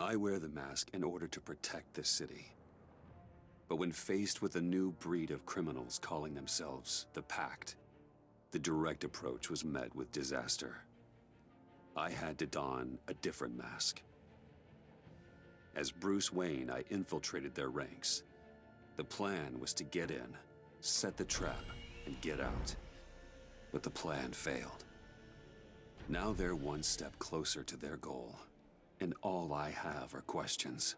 I wear the mask in order to protect this city. But when faced with a new breed of criminals calling themselves the Pact, the direct approach was met with disaster. I had to don a different mask. As Bruce Wayne, I infiltrated their ranks. The plan was to get in, set the trap, and get out. But the plan failed. Now they're one step closer to their goal, and all I have are questions.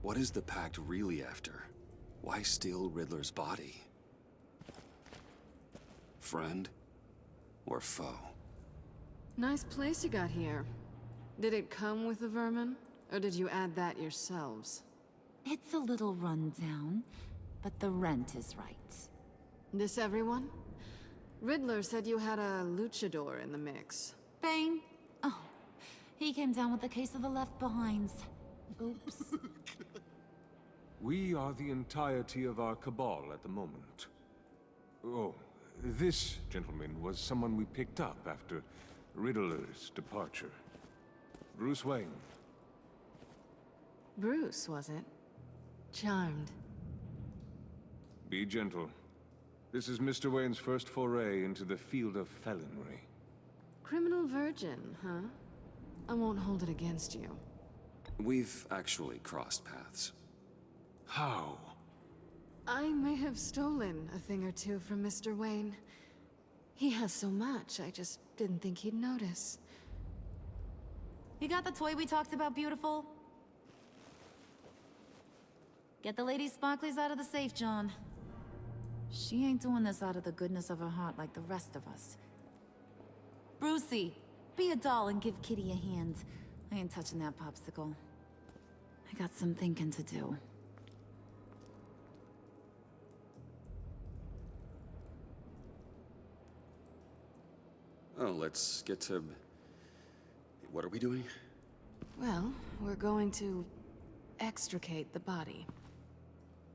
What is the Pact really after? Why steal Riddler's body? Friend or foe? Nice place you got here. Did it come with the vermin, or did you add that yourselves? It's a little rundown, but the rent is right. This everyone? Riddler said you had a luchador in the mix. Bane? Oh, he came down with a case of the left behinds. Oops. We are the entirety of our cabal at the moment. Oh, this gentleman was someone we picked up after Riddler's departure. Bruce Wayne. Bruce, was it? Charmed. Be gentle. This is Mr. Wayne's first foray into the field of felonry. Criminal virgin, huh? I won't hold it against you. We've actually crossed paths. How? I may have stolen a thing or two from Mr. Wayne. He has so much, I just didn't think he'd notice. You got the toy we talked about, beautiful? Get the lady sparklies out of the safe, John. She ain't doing this out of the goodness of her heart like the rest of us. Brucey, be a doll and give Kitty a hand. I ain't touching that popsicle. I got some thinking to do. Oh, let's get to... What are we doing? Well, we're going to extricate the body.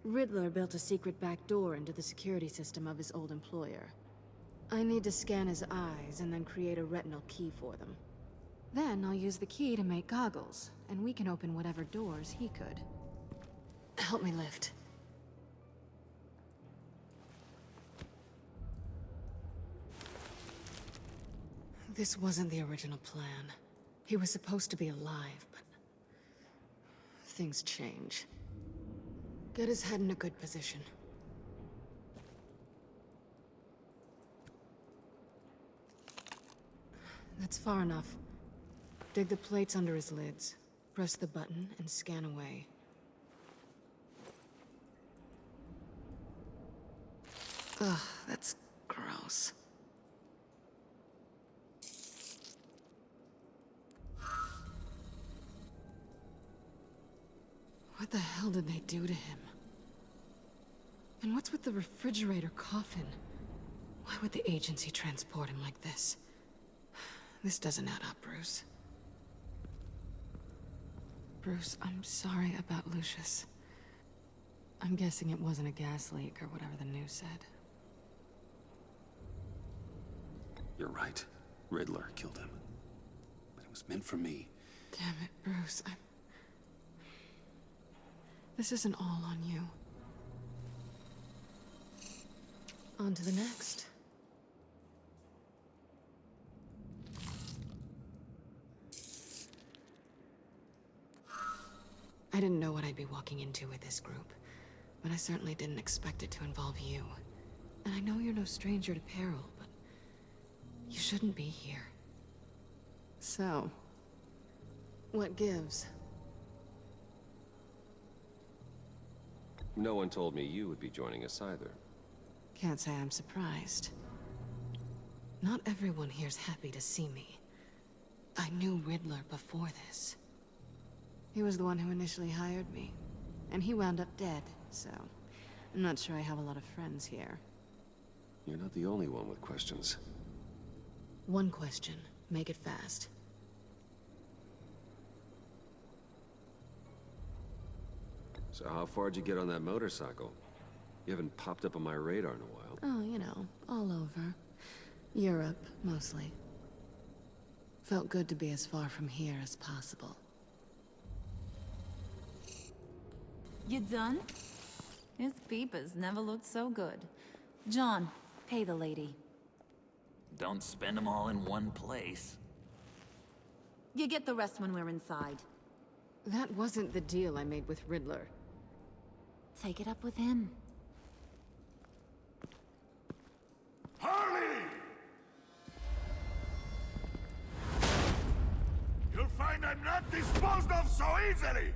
Riddler built a secret back door into the security system of his old employer. I need to scan his eyes and then create a retinal key for them. Then I'll use the key to make goggles, and we can open whatever doors he could. Help me lift. This wasn't the original plan. He was supposed to be alive, but things change. Get his head in a good position. That's far enough. Dig the plates under his lids. Press the button and scan away. Ugh, that's gross. What the hell did they do to him? And what's with the refrigerator coffin? Why would the agency transport him like this? This doesn't add up, Bruce. Bruce, I'm sorry about Lucius. I'm guessing it wasn't a gas leak or whatever the news said. You're right. Riddler killed him. But it was meant for me. Damn it, Bruce. This isn't all on you. On to the next. I didn't know what I'd be walking into with this group, but I certainly didn't expect it to involve you. And I know you're no stranger to peril, but you shouldn't be here. So, what gives? No one told me you would be joining us either. Can't say I'm surprised. Not everyone here's happy to see me. I knew Riddler before this. He was the one who initially hired me, and he wound up dead, so I'm not sure I have a lot of friends here. You're not the only one with questions. One question. Make it fast. So how far'd you get on that motorcycle? You haven't popped up on my radar in a while. Oh, you know, all over. Europe, mostly. Felt good to be as far from here as possible. You done? His peepers never looked so good. John, pay the lady. Don't spend them all in one place. You get the rest when we're inside. That wasn't the deal I made with Riddler. Take it up with him. Harley! You'll find I'm not disposed of so easily!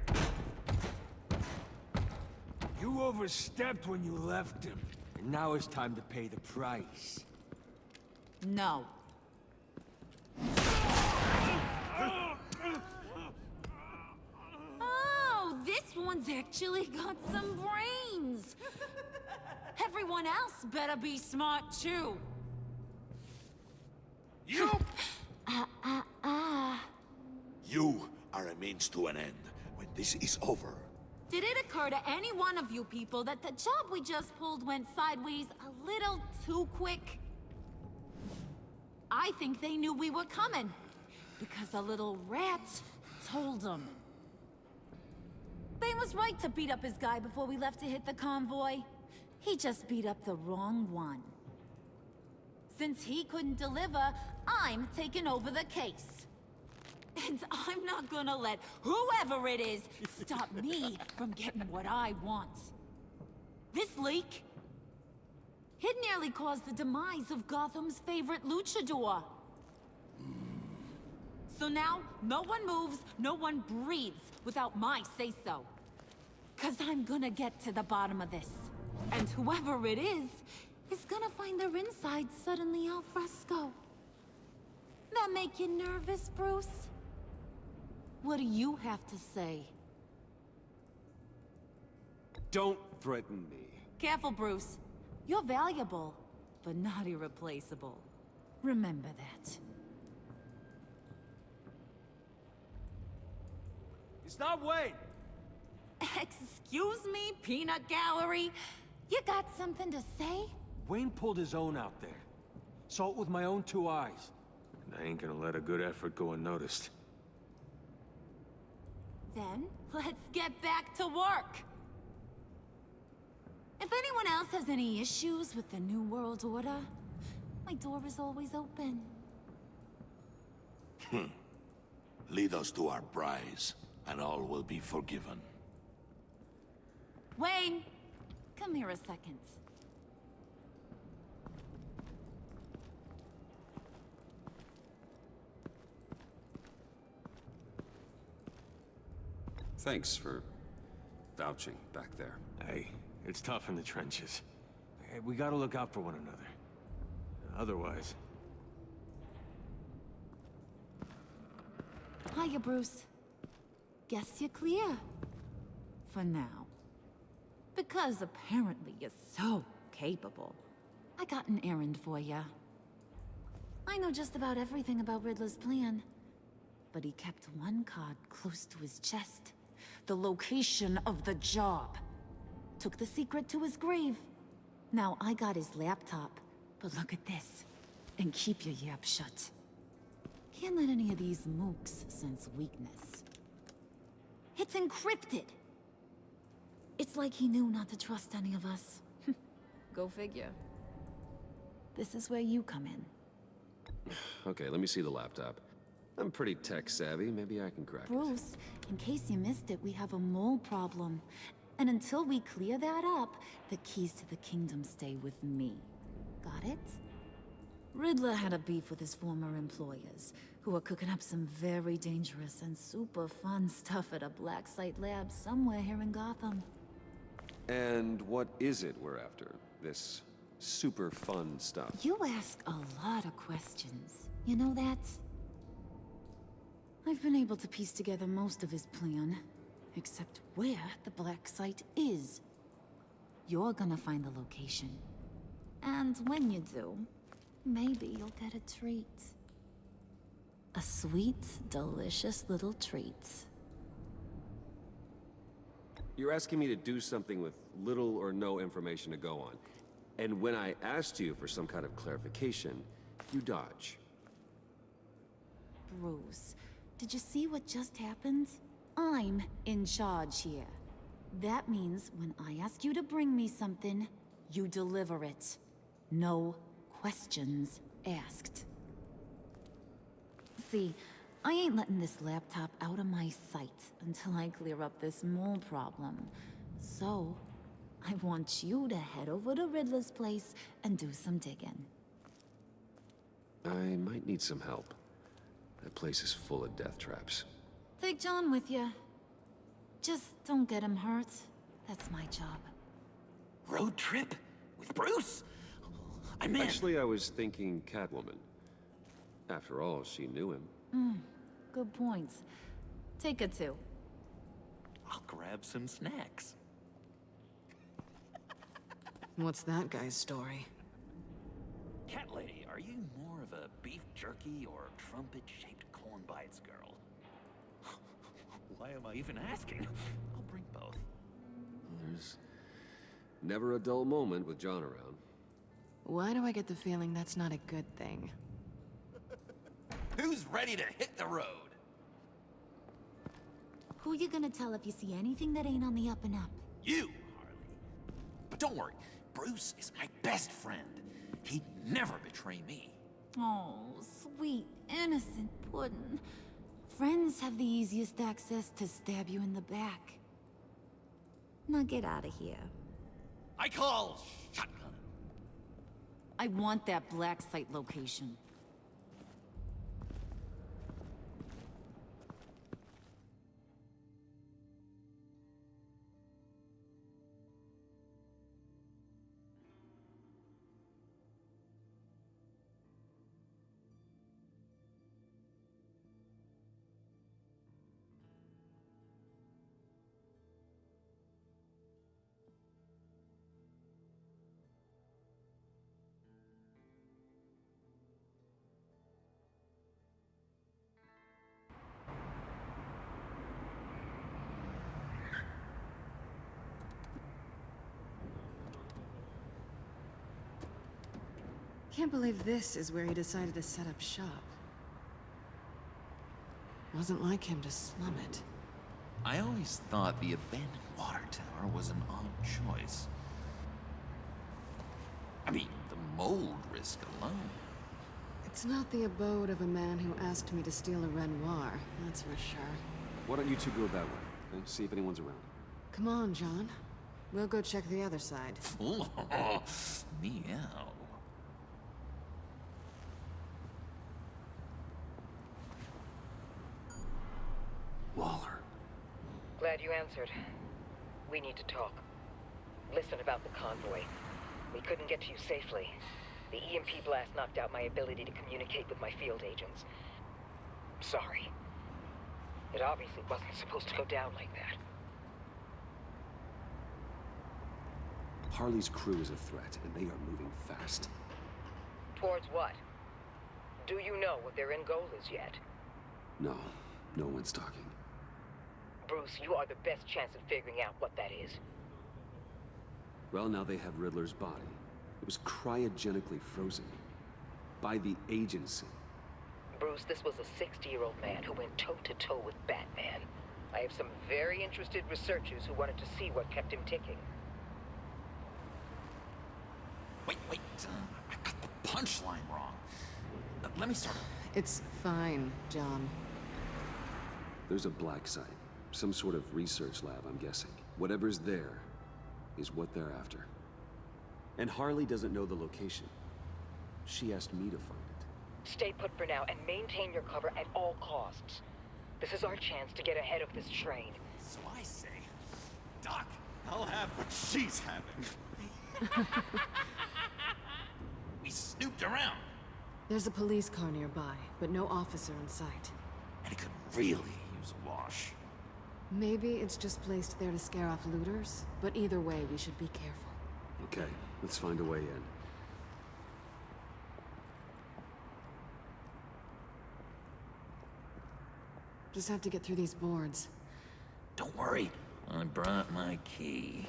You overstepped when you left him, and now it's time to pay the price. No. Oh, this one's actually got some brains. Everyone else better be smart too. You! You are a means to an end. When this is over, Did it occur to any one of you people that the job we just pulled went sideways a little too quick? I think they knew we were coming, because a little rat told them. Bane was right to beat up his guy before we left to hit the convoy. He just beat up the wrong one. Since he couldn't deliver, I'm taking over the case. And I'm not gonna let whoever it is stop me from getting what I want. This leak, it nearly caused the demise of Gotham's favorite luchador. So now, no one moves, no one breathes without my say-so. 'Cause I'm gonna get to the bottom of this. And whoever it is gonna find their insides suddenly al fresco. That make you nervous, Bruce? What do you have to say? Don't threaten me. Careful, Bruce. You're valuable, but not irreplaceable. Remember that. It's not Wayne! Excuse me, peanut gallery? You got something to say? Wayne pulled his own out there. Saw it with my own two eyes. And I ain't gonna let a good effort go unnoticed. Then, let's get back to work. If anyone else has any issues with the New World Order, my door is always open. lead us to our prize, and all will be forgiven. Wayne, come here a second. Thanks for vouching back there. Hey, it's tough in the trenches. Hey, we gotta look out for one another. Otherwise... Hiya, Bruce. Guess you're clear. For now. Because apparently you're so capable. I got an errand for you. I know just about everything about Riddler's plan. But he kept one card close to his chest. The location of the job. Took the secret to his grave. Now I got his laptop. But look at this. And keep your yap shut. Can't let any of these mooks sense weakness. It's encrypted. It's like he knew not to trust any of us. Go figure. This is where you come in. Okay, let me see the laptop. I'm pretty tech-savvy. Maybe I can crack it. Bruce, in case you missed it, we have a mole problem. And until we clear that up, the keys to the kingdom stay with me. Got it? Riddler had a beef with his former employers, who were cooking up some very dangerous and super fun stuff at a black site lab somewhere here in Gotham. And what is it we're after? This super fun stuff? You ask a lot of questions. You know that? I've been able to piece together most of his plan, except where the black site is. You're gonna find the location. And when you do, maybe you'll get a treat. A sweet, delicious little treat. You're asking me to do something with little or no information to go on. And when I asked you for some kind of clarification, you dodge. Bruce, did you see what just happened? I'm in charge here. That means when I ask you to bring me something, you deliver it. No questions asked. See, I ain't letting this laptop out of my sight until I clear up this mole problem. So, I want you to head over to Riddler's place and do some digging. I might need some help. That place is full of death traps. Take John with you. Just don't get him hurt. That's my job. Road trip? With Bruce? I'm in. Actually, I was thinking Catwoman. After all, she knew him. Good points. Take it too. I'll grab some snacks. What's that guy's story? Cat lady, are you more of a beef jerky or trumpet-shaped corn bites girl? Why am I even asking? I'll bring both. There's never a dull moment with John around. Why do I get the feeling that's not a good thing? Who's ready to hit the road? Who you gonna tell if you see anything that ain't on the up and up? You, Harley. But don't worry, Bruce is my best friend. He'd never betray me. Oh, sweet, innocent puddin'. Friends have the easiest access to stab you in the back. Now get out of here. I call shotgun. I want that black site location. Can't believe this is where he decided to set up shop. Wasn't like him to slum it. I always thought the abandoned water tower was an odd choice. I mean, the mold risk alone. It's not the abode of a man who asked me to steal a Renoir, that's for sure. Why don't you two go that way? Okay? See if anyone's around. Come on, John. We'll go check the other side. Meow. Waller. Glad you answered. We need to talk. Listen about the convoy. We couldn't get to you safely. The EMP blast knocked out my ability to communicate with my field agents. Sorry. It obviously wasn't supposed to go down like that. Harley's crew is a threat, and they are moving fast. Towards what? Do you know what their end goal is yet? No, no one's talking. Bruce, you are the best chance at figuring out what that is. Well, now they have Riddler's body. It was cryogenically frozen. By the agency. Bruce, this was a 60-year-old man who went toe-to-toe with Batman. I have some very interested researchers who wanted to see what kept him ticking. Wait. I got the punchline wrong. Let me start over. It's fine, John. There's a black site. Some sort of research lab, I'm guessing. Whatever's there is what they're after. And Harley doesn't know the location. She asked me to find it. Stay put for now and maintain your cover at all costs. This is our chance to get ahead of this train. So I say, Doc, I'll have what she's having. We snooped around, There's a police car nearby, but no officer in sight. and it could really use a wash. Maybe it's just placed there to scare off looters, but either way, we should be careful. Okay, let's find a way in. Just have to get through these boards. Don't worry, I brought my key.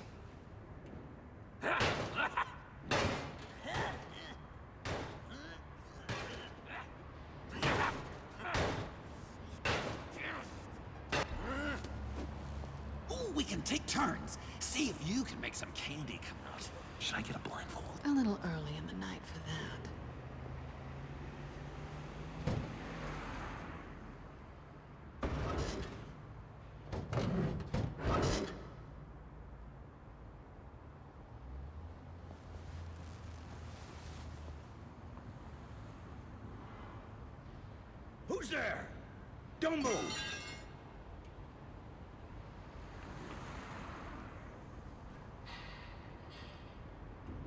Ooh, we can take turns. See if you can make some candy come out. Should I get a blindfold? A little early in the night for that. Who's there? Don't move!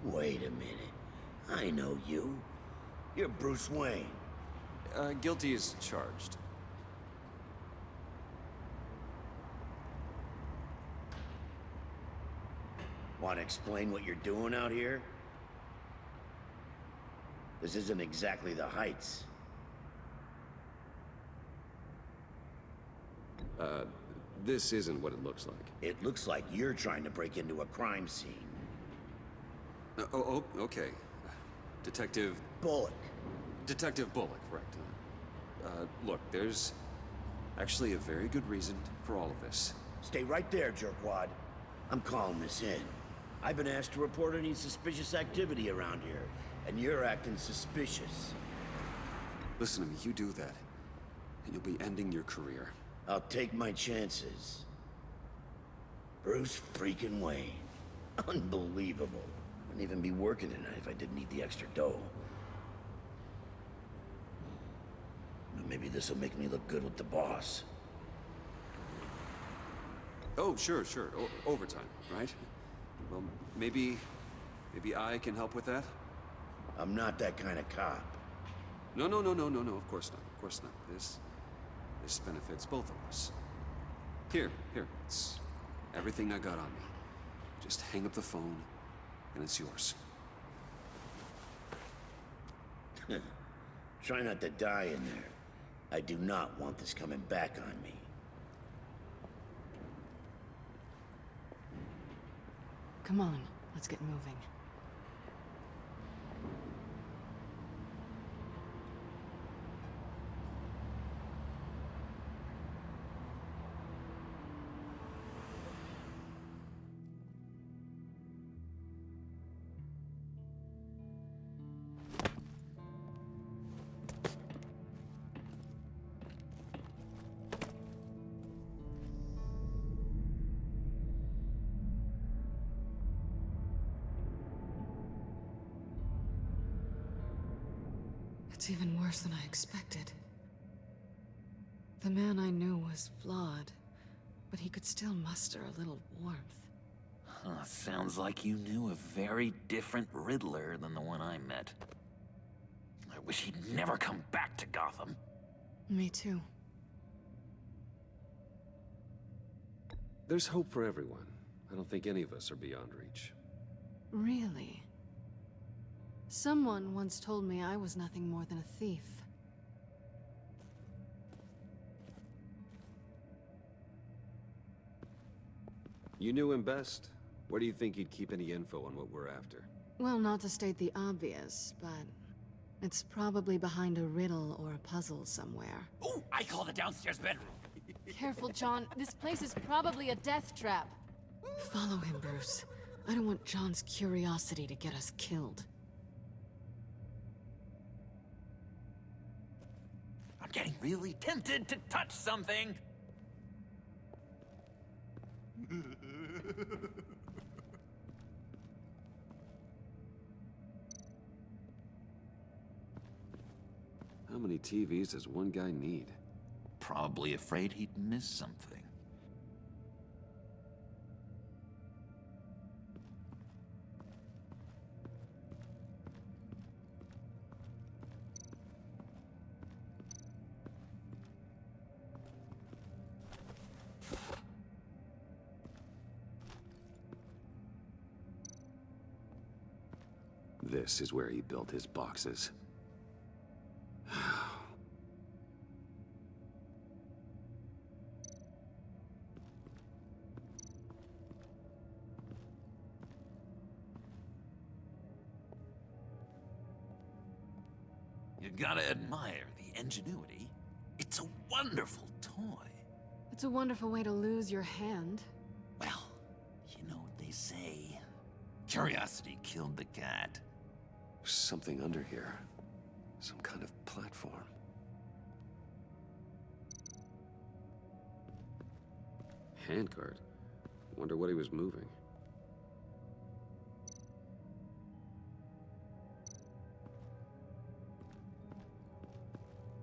Wait a minute. I know you. You're Bruce Wayne. Guilty as charged. Want to explain what you're doing out here? This isn't exactly the Heights. This isn't what it looks like. It looks like you're trying to break into a crime scene. Okay. Detective Bullock. Bullock, right. Look, there's actually a very good reason for all of this. Stay right there, jerkwad. I'm calling this in. I've been asked to report any suspicious activity around here, and you're acting suspicious. Listen to me, you do that, and you'll be ending your career. I'll take my chances. Bruce freaking Wayne. Unbelievable. Wouldn't even be working tonight if I didn't need the extra dough. But maybe this'll make me look good with the boss. Oh, sure. Overtime, right? Well, maybe I can help with that? I'm not that kind of cop. No, of course not. This benefits both of us. Here, it's everything I got on me. Just hang up the phone, and it's yours. Try not to die in there. I do not want this coming back on me. Come on, let's get moving. It's even worse than I expected. The man I knew was flawed, but he could still muster a little warmth. Huh, sounds like you knew a very different Riddler than the one I met. I wish he'd never come back to Gotham. Me too. There's hope for everyone. I don't think any of us are beyond reach. Really? Someone once told me I was nothing more than a thief. You knew him best. Where do you think he'd keep any info on what we're after? Well, not to state the obvious, but it's probably behind a riddle or a puzzle somewhere. Oh, I call the downstairs bedroom. Careful, John. This place is probably a death trap. Follow him, Bruce. I don't want John's curiosity to get us killed. I'm getting really tempted to touch something. How many TVs does one guy need? Probably afraid he'd miss something. This is where he built his boxes. You gotta admire the ingenuity. It's a wonderful toy. It's a wonderful way to lose your hand. Well, say? Curiosity killed the cat. There's something under here. Some kind of platform. Handcart. Wonder what he was moving.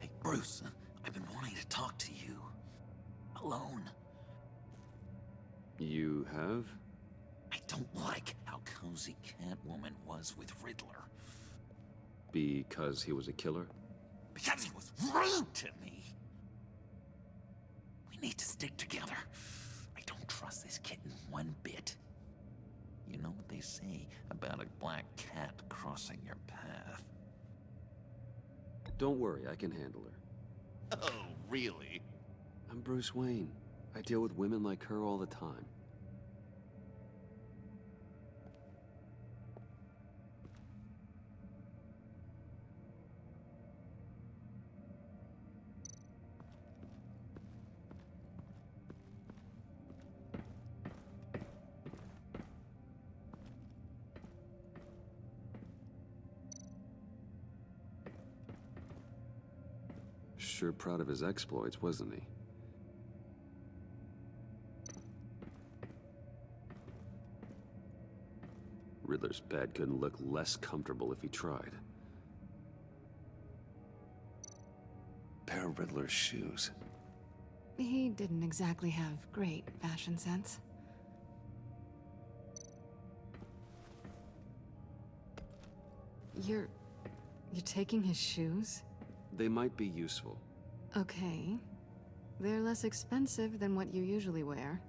Hey, Bruce, I've been wanting to talk to you. Alone. You have? I don't like how cozy Catwoman was with Riddler. Because he was a killer? Because he was rude to me. We need to stick together. I don't trust this kitten one bit. You know what they say about a black cat crossing your path? Don't worry, I can handle her. Oh, really? I'm Bruce Wayne. I deal with women like her all the time. Sure proud of his exploits, wasn't he? Riddler's bed couldn't look less comfortable if he tried. Pair of Riddler's shoes. He didn't exactly have great fashion sense. You're taking his shoes? They might be useful. Okay. They're less expensive than what you usually wear.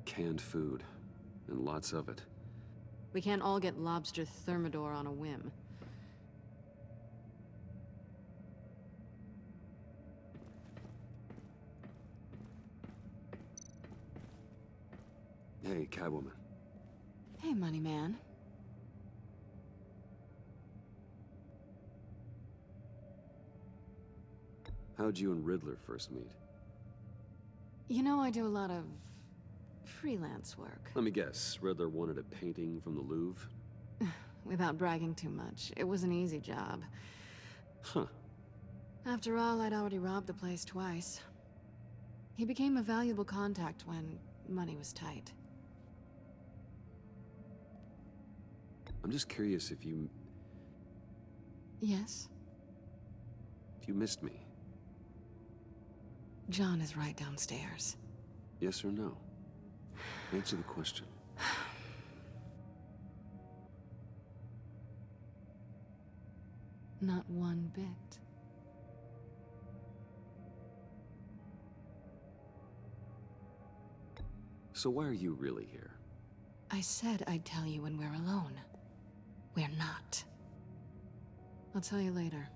Canned food, and lots of it. We can't all get lobster thermidor on a whim. Hey, Catwoman. Hey, money man. How'd you and Riddler first meet? You know, I do a lot of freelance work. Let me guess, Riddler wanted a painting from the Louvre? Without bragging too much, it was an easy job. Huh. After all, I'd already robbed the place twice. He became a valuable contact when money was tight. I'm just curious if you Yes? missed me. John is right downstairs. Yes or no? Answer the question. Not one bit. So why are you really here? I said I'd tell you when we're alone. We're not. I'll tell you later.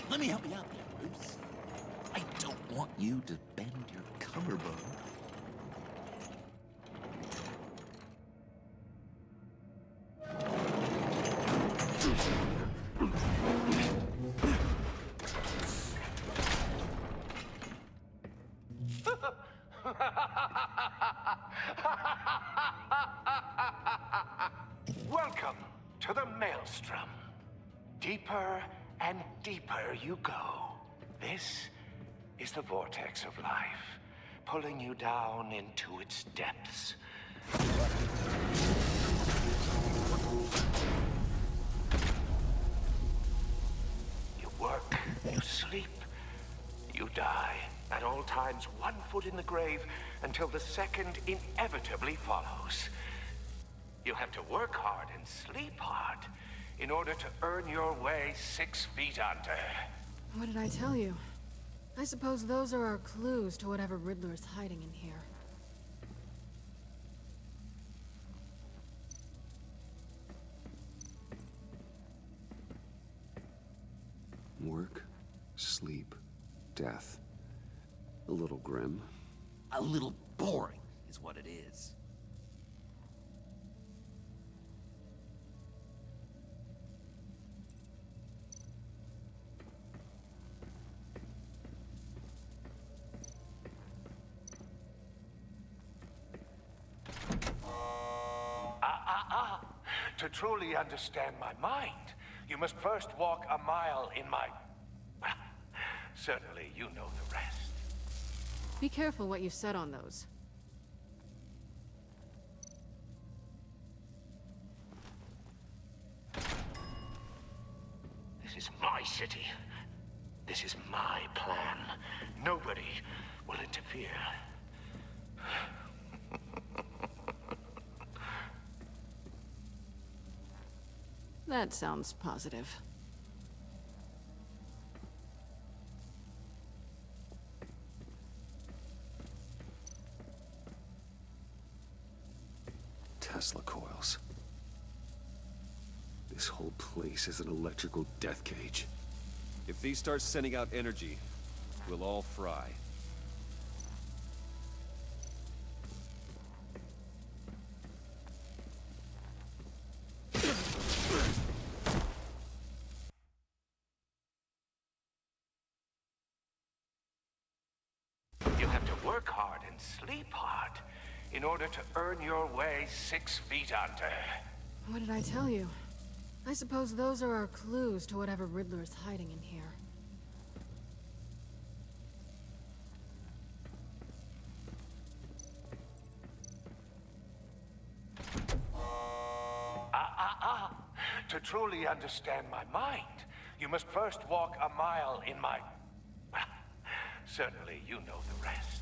Let me help you out there, Bruce. I don't want you to bend your collarbone. Welcome to the Maelstrom. Deeper and deeper you go. This is the vortex of life, pulling you down into its depths. You work, you sleep, you die. At all times, 1 foot in the grave until the second inevitably follows. You have to work hard and sleep hard in order to earn your way 6 feet under. What did I tell you? I suppose those are our clues to whatever Riddler's hiding in here. Work, sleep, death. A little grim. A little boring is what it is. To truly understand my mind, you must first walk a mile in my... Certainly, you know the rest. Be careful what you said on those. This is my city. This is my plan. Nobody will interfere. That sounds positive. Tesla coils. This whole place is an electrical death cage. If these start sending out energy, we'll all fry. You have to work hard and sleep hard in order to earn your way 6 feet under. What did I tell you? I suppose those are our clues to whatever Riddler's hiding in here. To truly understand my mind, you must first walk a mile in my... Certainly, you know the rest.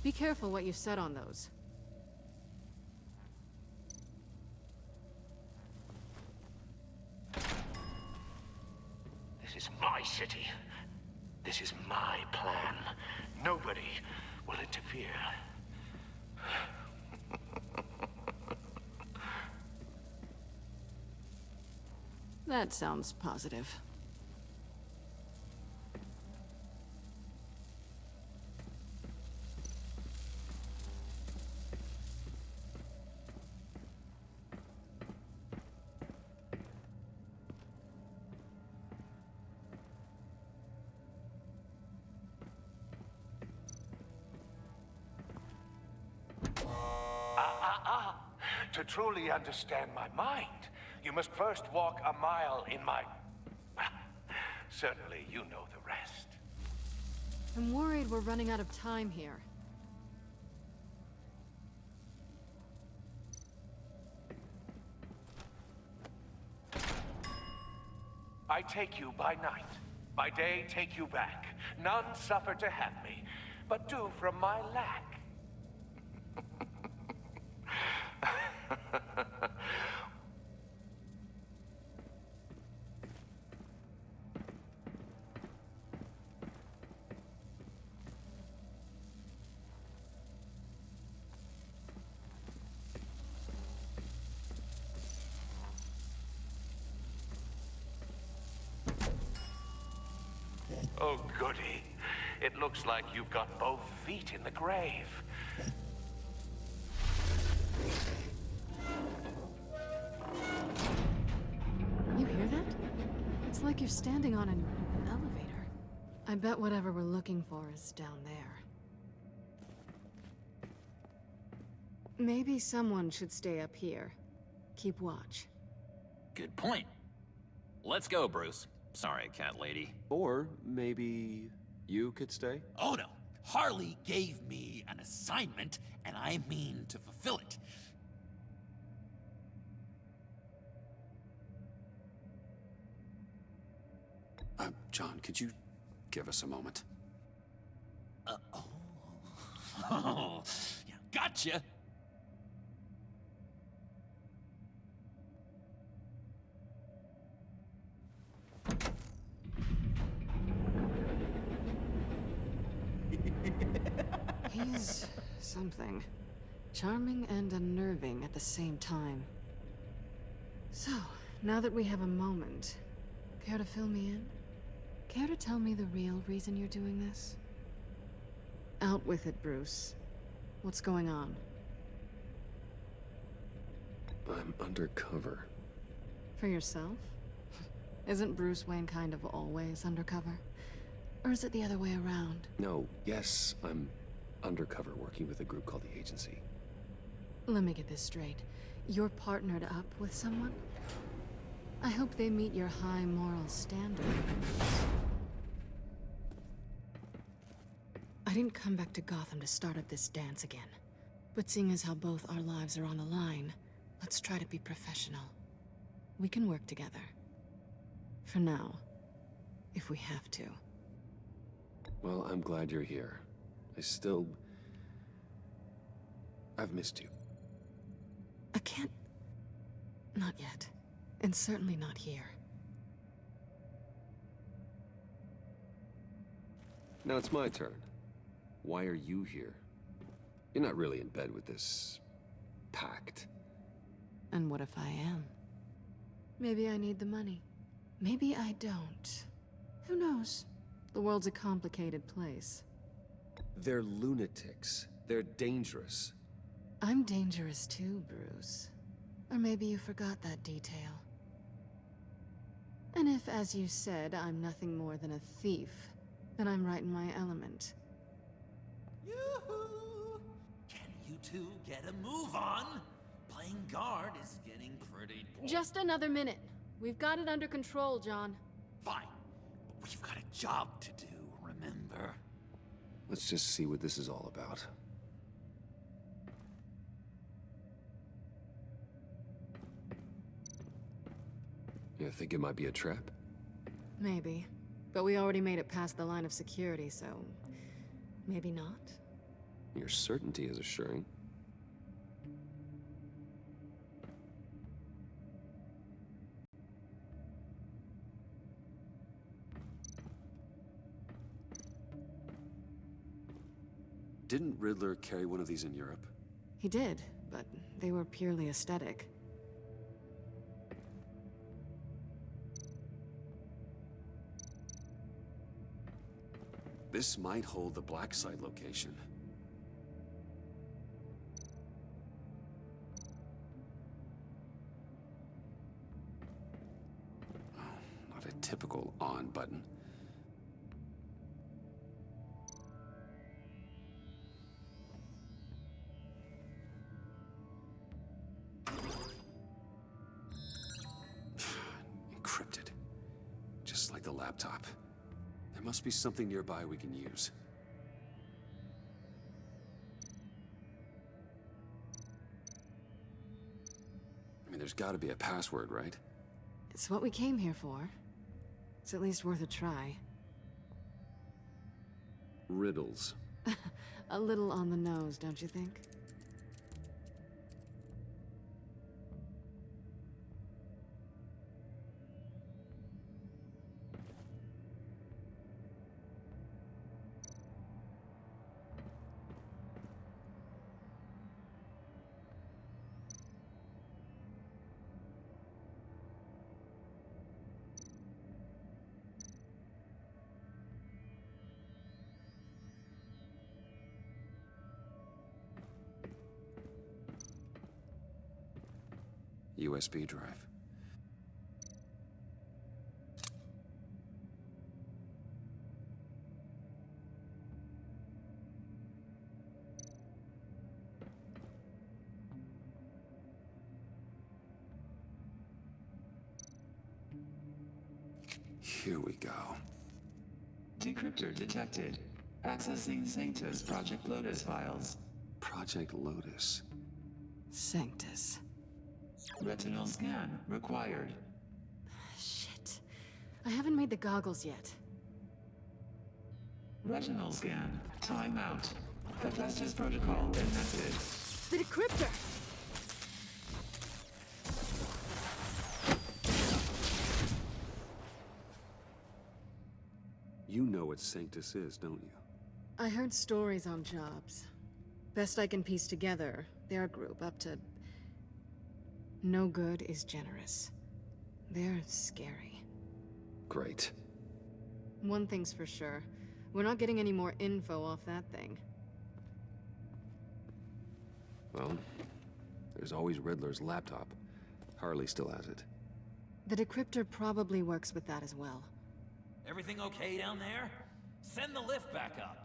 Be careful what you said on those. This is my city. This is my plan. Nobody will interfere. That sounds positive. To truly understand my mind, you must first walk a mile in my... Certainly, you know the rest. I'm worried we're running out of time here. I take you by night. By day, take you back. None suffer to have me, but do from my lack. Oh, goody. It looks like you've got both feet in the grave. You hear that? It's like you're standing on an elevator. I bet whatever we're looking for is down there. Maybe someone should stay up here. Keep watch. Good point. Let's go, Bruce. Sorry, cat lady. Or maybe you could stay? Oh no. Harley gave me an assignment, and I mean to fulfill it. John, could you give us a moment? Oh, yeah, gotcha. She's something. Charming and unnerving at the same time. So, now that we have a moment, care to fill me in? Care to tell me the real reason you're doing this? Out with it, Bruce. What's going on? I'm undercover. For yourself? Isn't Bruce Wayne kind of always undercover? Or is it the other way around? No, yes, I'm undercover working with a group called the Agency. Let me get this straight. You're partnered up with someone? I hope they meet your high moral standard. I didn't come back to Gotham to start up this dance again. But seeing as how both our lives are on the line, let's try to be professional. We can work together. For now. If we have to. Well, I'm glad you're here. I've missed you. I can't... Not yet. And certainly not here. Now it's my turn. Why are you here? You're not really in bed with this... pact. And what if I am? Maybe I need the money. Maybe I don't. Who knows? The world's a complicated place. They're lunatics. They're dangerous. I'm dangerous too, Bruce. Or maybe you forgot that detail. And if, as you said, I'm nothing more than a thief, then I'm right in my element. Yoo-hoo! Can you two get a move on? Playing guard is getting pretty boring. Just another minute. We've got it under control, John. Fine. But we've got a job to do, remember? Let's just see what this is all about. You think it might be a trap? Maybe. But we already made it past the line of security, so... maybe not? Your certainty is assuring. Didn't Riddler carry one of these in Europe? He did, but they were purely aesthetic. This might hold the Black Site location. Oh, not a typical on button. Encrypted. Just like the laptop. There must be something nearby we can use. I mean, there's gotta be a password, right? It's what we came here for. It's at least worth a try. Riddles. A little on the nose, don't you think? USB drive. Here we go. Decryptor detected. Accessing Sanctus Project Lotus files. Project Lotus. Sanctus. Retinal scan required. Shit. I haven't made the goggles yet. Retinal scan. Timeout. Hephaestus protocol enacted. The decryptor! You know what Sanctus is, don't you? I heard stories on jobs. Best I can piece together, their group up to... No good is generous. They're scary. Great. One thing's for sure. We're not getting any more info off that thing. Well, there's always Riddler's laptop. Harley still has it. The decryptor probably works with that as well. Everything okay down there? Send the lift back up.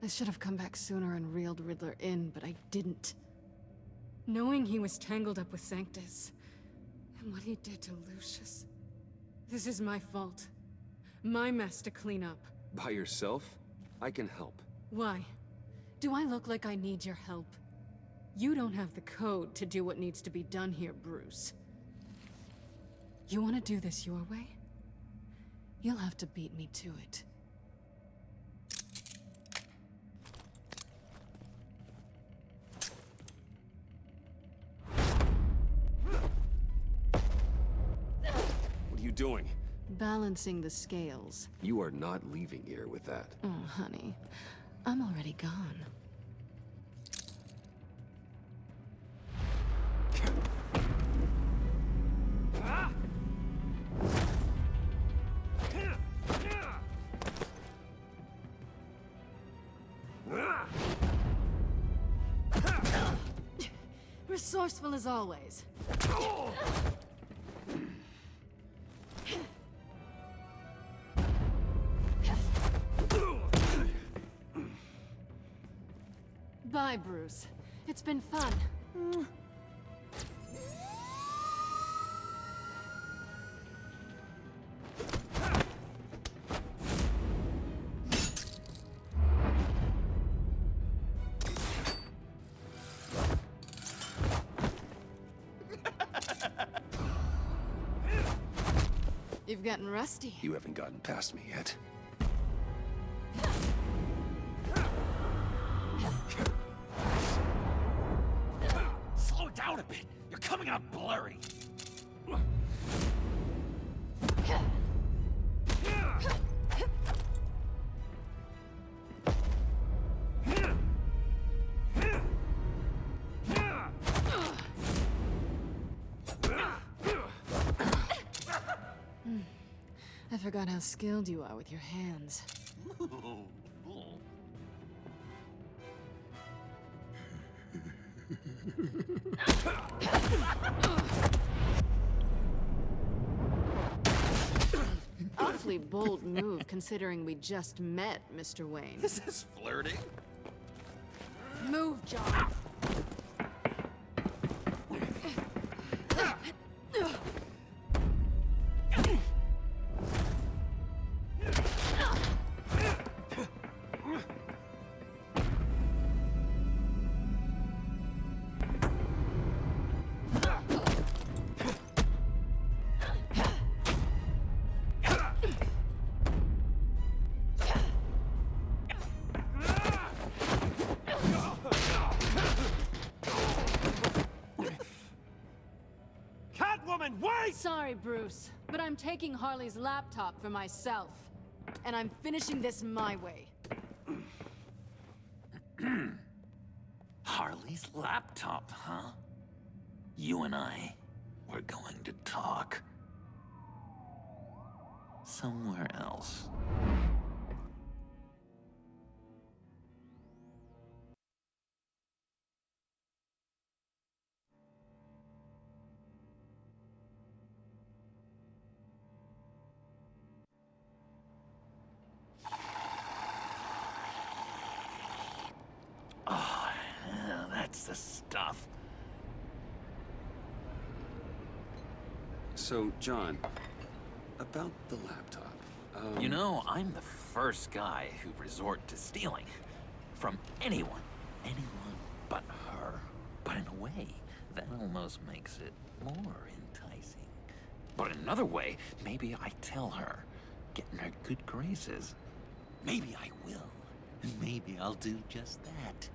I should have come back sooner and reeled Riddler in, but I didn't. Knowing he was tangled up with Sanctus, and what he did to Lucius... This is my fault. My mess to clean up. By yourself? I can help. Why? Do I look like I need your help? You don't have the code to do what needs to be done here, Bruce. You want to do this your way? You'll have to beat me to it. What are you doing? Balancing the scales. You are not leaving here with that. Oh, honey. I'm already gone. Resourceful as always. Bye, Bruce. It's been fun. You've gotten rusty. You haven't gotten past me yet. Slow down a bit. You're coming out blurry. I forgot how skilled you are with your hands. Awfully bold move, considering we just met, Mr. Wayne. Is this flirting? Move, John. Sorry, Bruce, but I'm taking Harley's laptop for myself. And I'm finishing this my way. Harley's laptop, huh? You and I, we're going to talk. Somewhere else. Oh, yeah, that's the stuff. So, John, about the laptop. You know, I'm the first guy who resort to stealing. From anyone. Anyone but her. But in a way, that almost makes it more enticing. But in another way, maybe I tell her, get in her good graces. Maybe I will. And maybe I'll do just that.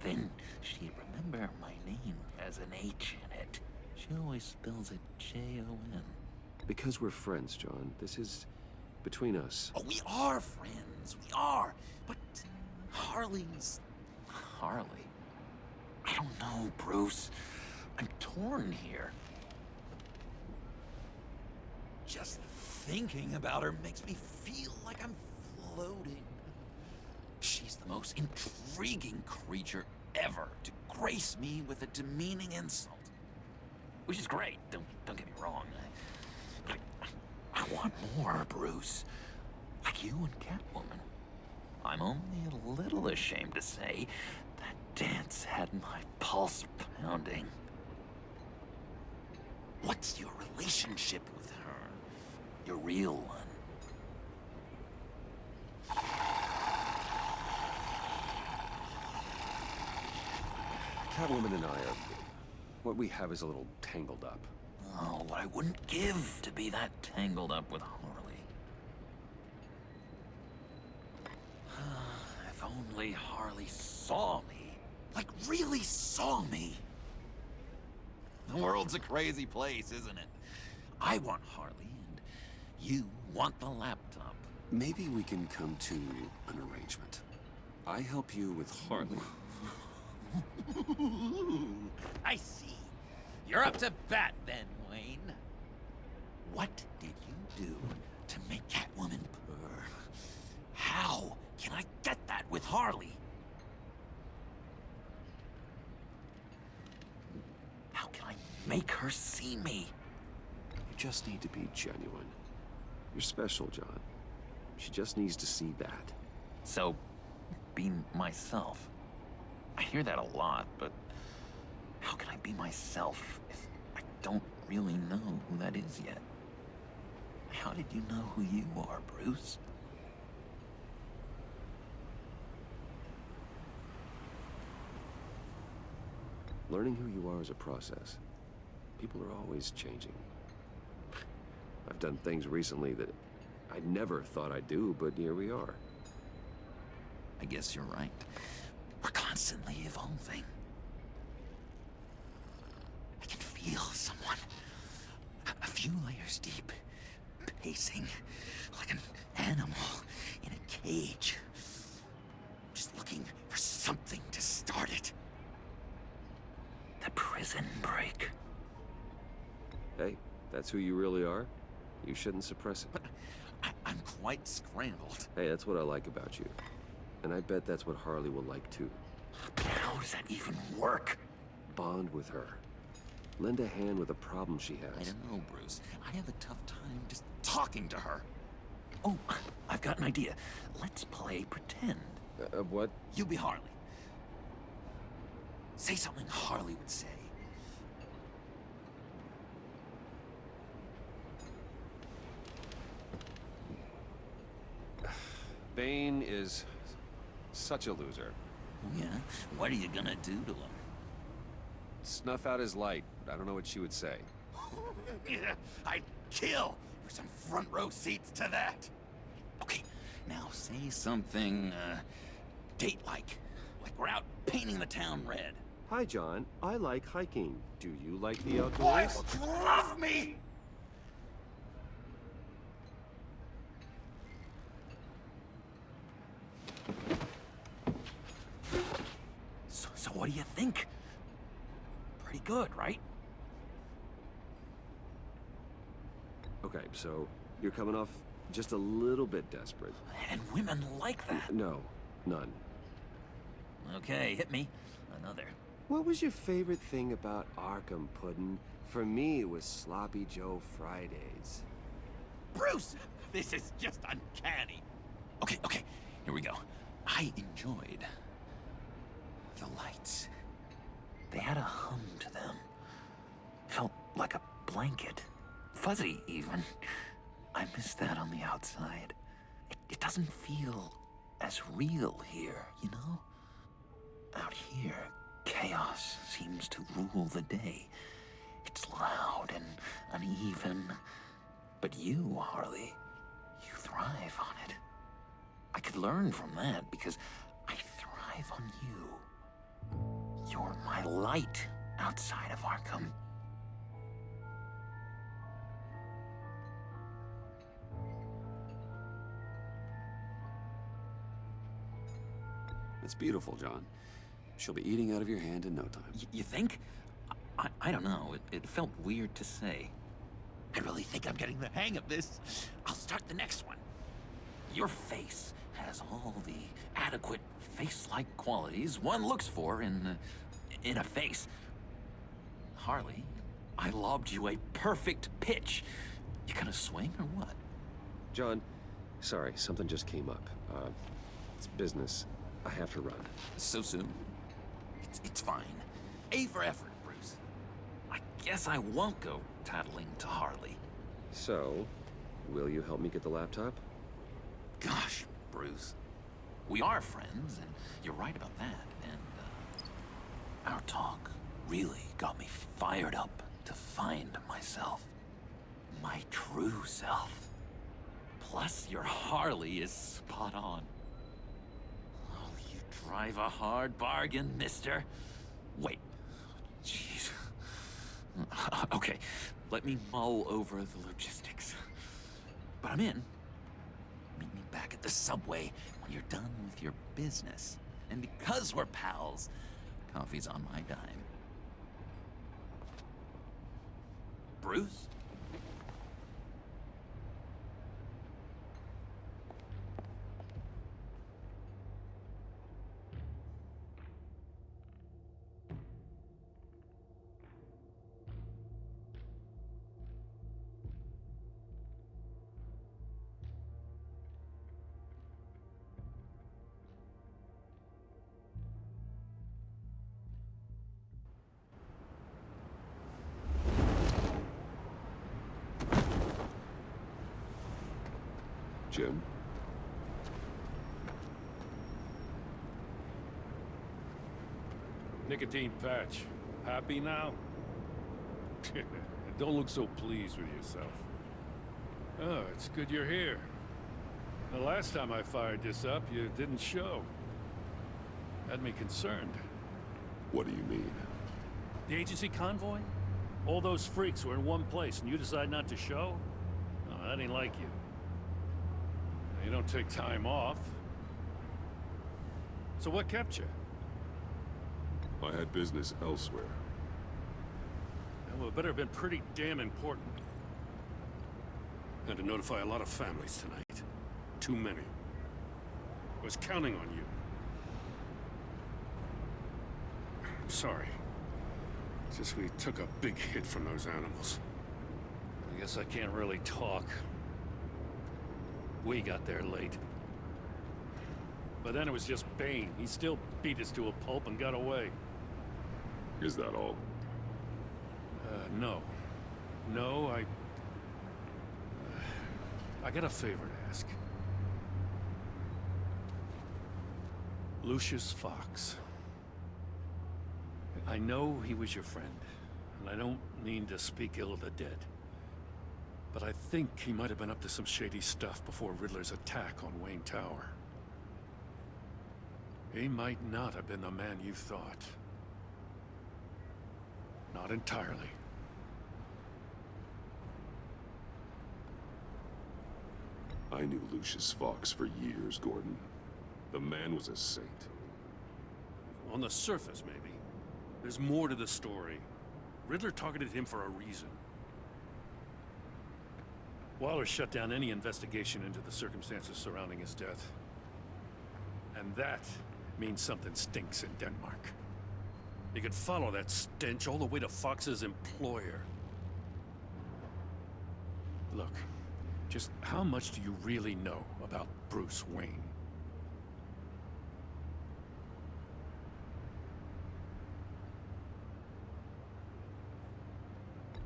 Then she'd remember my name as an H in it. She always spells it J-O-N. Because we're friends, John. This is between us. Oh, we are friends. We are. But Harley's Harley. I don't know, Bruce. I'm torn here. Just thinking about her makes me feel like I'm floating. She's the most intriguing creature ever to grace me with a demeaning insult. Which is great, don't get me wrong. But I want more, Bruce. Like you and Catwoman. I'm only a little ashamed to say that dance had my pulse pounding. What's your relationship with her? Your real one? Catwoman and I are... what we have is a little tangled up. Oh, what I wouldn't give to be that tangled up with Harley. If only Harley saw me. Like, really saw me. The world's a crazy place, isn't it? I want Harley, and you want the laptop. Maybe we can come to an arrangement. I help you with Harley. I see. You're up to bat then, Wayne. What did you do to make Catwoman purr? How can I get that with Harley? How can I make her see me? You just need to be genuine. You're special, John. She just needs to see that. So, be myself. I hear that a lot, but how can I be myself if I don't really know who that is yet? How did you know who you are, Bruce? Learning who you are is a process. People are always changing. I've done things recently that I never thought I'd do, but here we are. I guess you're right. We're constantly evolving. I can feel someone a few layers deep, pacing like an animal in a cage. Just looking for something to start it. The prison break. Hey, that's who you really are. You shouldn't suppress it. But I'm quite scrambled. Hey, that's what I like about you. And I bet that's what Harley will like too. But how does that even work? Bond with her. Lend a hand with a problem she has. I don't know, Bruce. I have a tough time just talking to her. Oh, I've got an idea. Let's play pretend. What? You be Harley. Say something Harley would say. Bane is such a loser. Yeah? What are you gonna do to him? Snuff out his light. I don't know what she would say. Yeah, I'd kill for some front row seats to that. Okay, now say something, date-like. Like we're out painting the town red. Hi, John. I like hiking. Do you like the Boy, outdoors? love me! So what do you think? Pretty good, right? Okay, so you're coming off just a little bit desperate. And women like that. No, none. Okay, hit me. Another. What was your favorite thing about Arkham, Puddin'? For me, it was Sloppy Joe Fridays. Bruce! This is just uncanny. Okay, here we go. I enjoyed the lights. They had a hum to them. Felt like a blanket. Fuzzy, even. I miss that on the outside. It doesn't feel as real here, you know? Out here, chaos seems to rule the day. It's loud and uneven. But you, Harley, you thrive on it. I could learn from that because I thrive on you. You're my light outside of Arkham. It's beautiful, John. She'll be eating out of your hand in no time. You think? I don't know. It felt weird to say. I really think I'm getting the hang of this. I'll start the next one. Your face has all the adequate face-like qualities one looks for in a face. Harley, I lobbed you a perfect pitch. You gonna swing or what? John, sorry, something just came up. It's business. I have to run. So soon? It's fine. A for effort, Bruce. I guess I won't go tattling to Harley. So, will you help me get the laptop? Gosh, Bruce. We are friends, and you're right about that. And, our talk really got me fired up to find myself. My true self. Plus, your Harley is spot on. Oh, you drive a hard bargain, mister. Wait. Jeez. Okay, let me mull over the logistics. But I'm in. Meet me back at the subway when you're done with your business. And because we're pals, coffee's on my dime. Bruce? Jim? Nicotine patch. Happy now? Don't look so pleased with yourself. Oh, it's good you're here. The last time I fired this up, you didn't show. Had me concerned. What do you mean? The agency convoy? All those freaks were in one place and you decide not to show? Oh, that ain't like you. You don't take time off. So what kept you? I had business elsewhere. Well, it better have been pretty damn important. Had to notify a lot of families tonight. Too many. Was counting on you. I'm sorry. It's just we took a big hit from those animals. I guess I can't really talk. We got there late. But then it was just Bane. He still beat us to a pulp and got away. Is that all? No. No, I got a favor to ask. Lucius Fox. I know he was your friend, and I don't mean to speak ill of the dead. But I think he might have been up to some shady stuff before Riddler's attack on Wayne Tower. He might not have been the man you thought. Not entirely. I knew Lucius Fox for years, Gordon. The man was a saint. On the surface, maybe. There's more to the story. Riddler targeted him for a reason. Waller shut down any investigation into the circumstances surrounding his death. And that means something stinks in Denmark. You could follow that stench all the way to Fox's employer. Look, just how much do you really know about Bruce Wayne?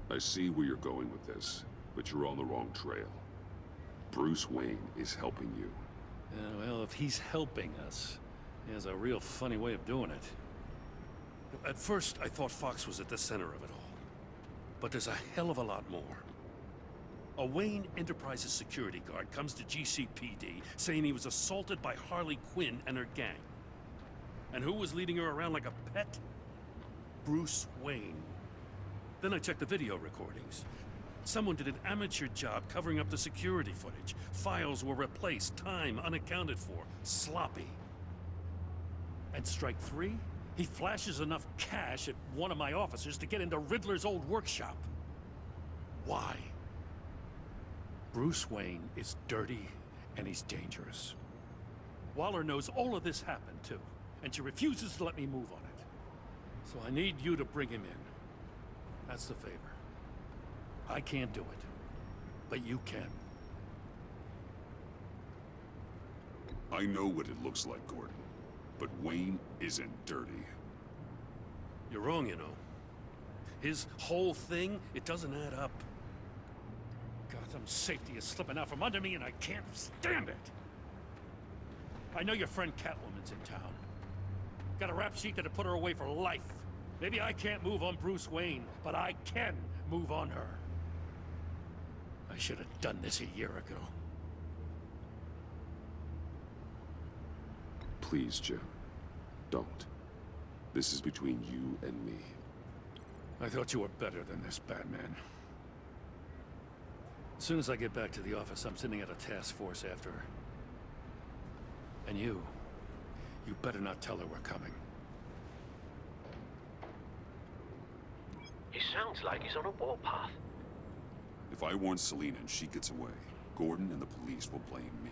I see where you're going with this, but you're on the wrong trail. Bruce Wayne is helping you. Well, if he's helping us, he has a real funny way of doing it. At first, I thought Fox was at the center of it all. But there's a hell of a lot more. A Wayne Enterprises security guard comes to GCPD saying he was assaulted by Harley Quinn and her gang. And who was leading her around like a pet? Bruce Wayne. Then I checked the video recordings. Someone did an amateur job covering up the security footage. Files were replaced, time unaccounted for, sloppy. And strike three? He flashes enough cash at one of my officers to get into Riddler's old workshop. Why? Bruce Wayne is dirty and he's dangerous. Waller knows all of this happened too, and she refuses to let me move on it. So I need you to bring him in. That's the favor. I can't do it, but you can. I know what it looks like, Gordon. But Wayne isn't dirty. You're wrong, you know. His whole thing, it doesn't add up. Gotham's safety is slipping out from under me and I can't stand it. I know your friend Catwoman's in town. Got a rap sheet that'd put her away for life. Maybe I can't move on Bruce Wayne, but I can move on her. I should have done this a year ago. Please, Jim. Don't. This is between you and me. I thought you were better than this, Batman. As soon as I get back to the office, I'm sending out a task force after her. And you better not tell her we're coming. He sounds like he's on a warpath. If I warn Selina and she gets away, Gordon and the police will blame me.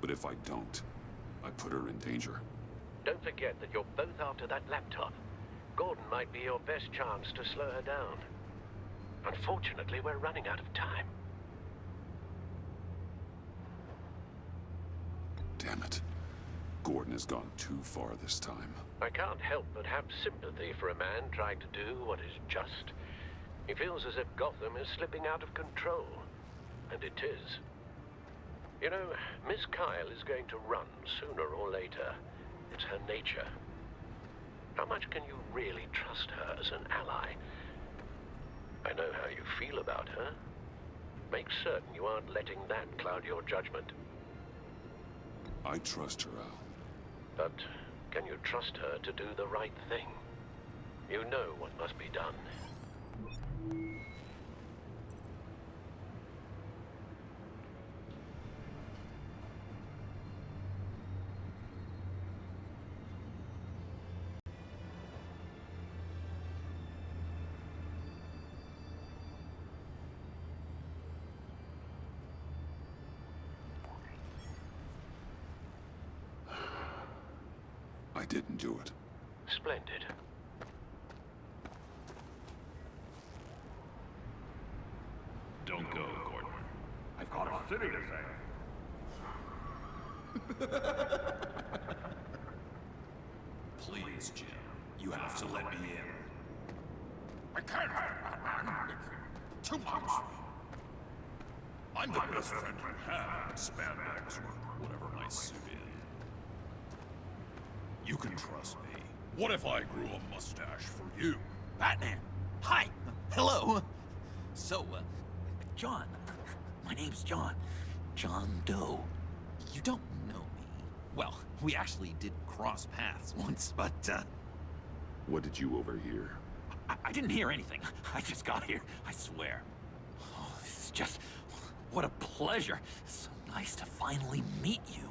But if I don't, I put her in danger. Don't forget that you're both after that laptop. Gordon might be your best chance to slow her down. Unfortunately, we're running out of time. Damn it. Gordon has gone too far this time. I can't help but have sympathy for a man trying to do what is just. He feels as if Gotham is slipping out of control. And it is. You know, Miss Kyle is going to run sooner or later. It's her nature. How much can you really trust her as an ally? I know how you feel about her. Make certain you aren't letting that cloud your judgment. I trust her, Al. But can you trust her to do the right thing? You know what must be done. I didn't do it. Splendid. Don't go, Gordon. I've got a city to save. Please, Jim. You have to let me in. I can't, Batman. It's too much. I'm the best friend you have in spandex or whatever my suit is. You can trust me. What if I grew a mustache for you? Batman! Hi! Hello! So, John. My name's John. John Doe. You don't know me. Well, we actually did cross paths once, but, What did you overhear? I didn't hear anything. I just got here, I swear. Oh, this is just... what a pleasure. So nice to finally meet you.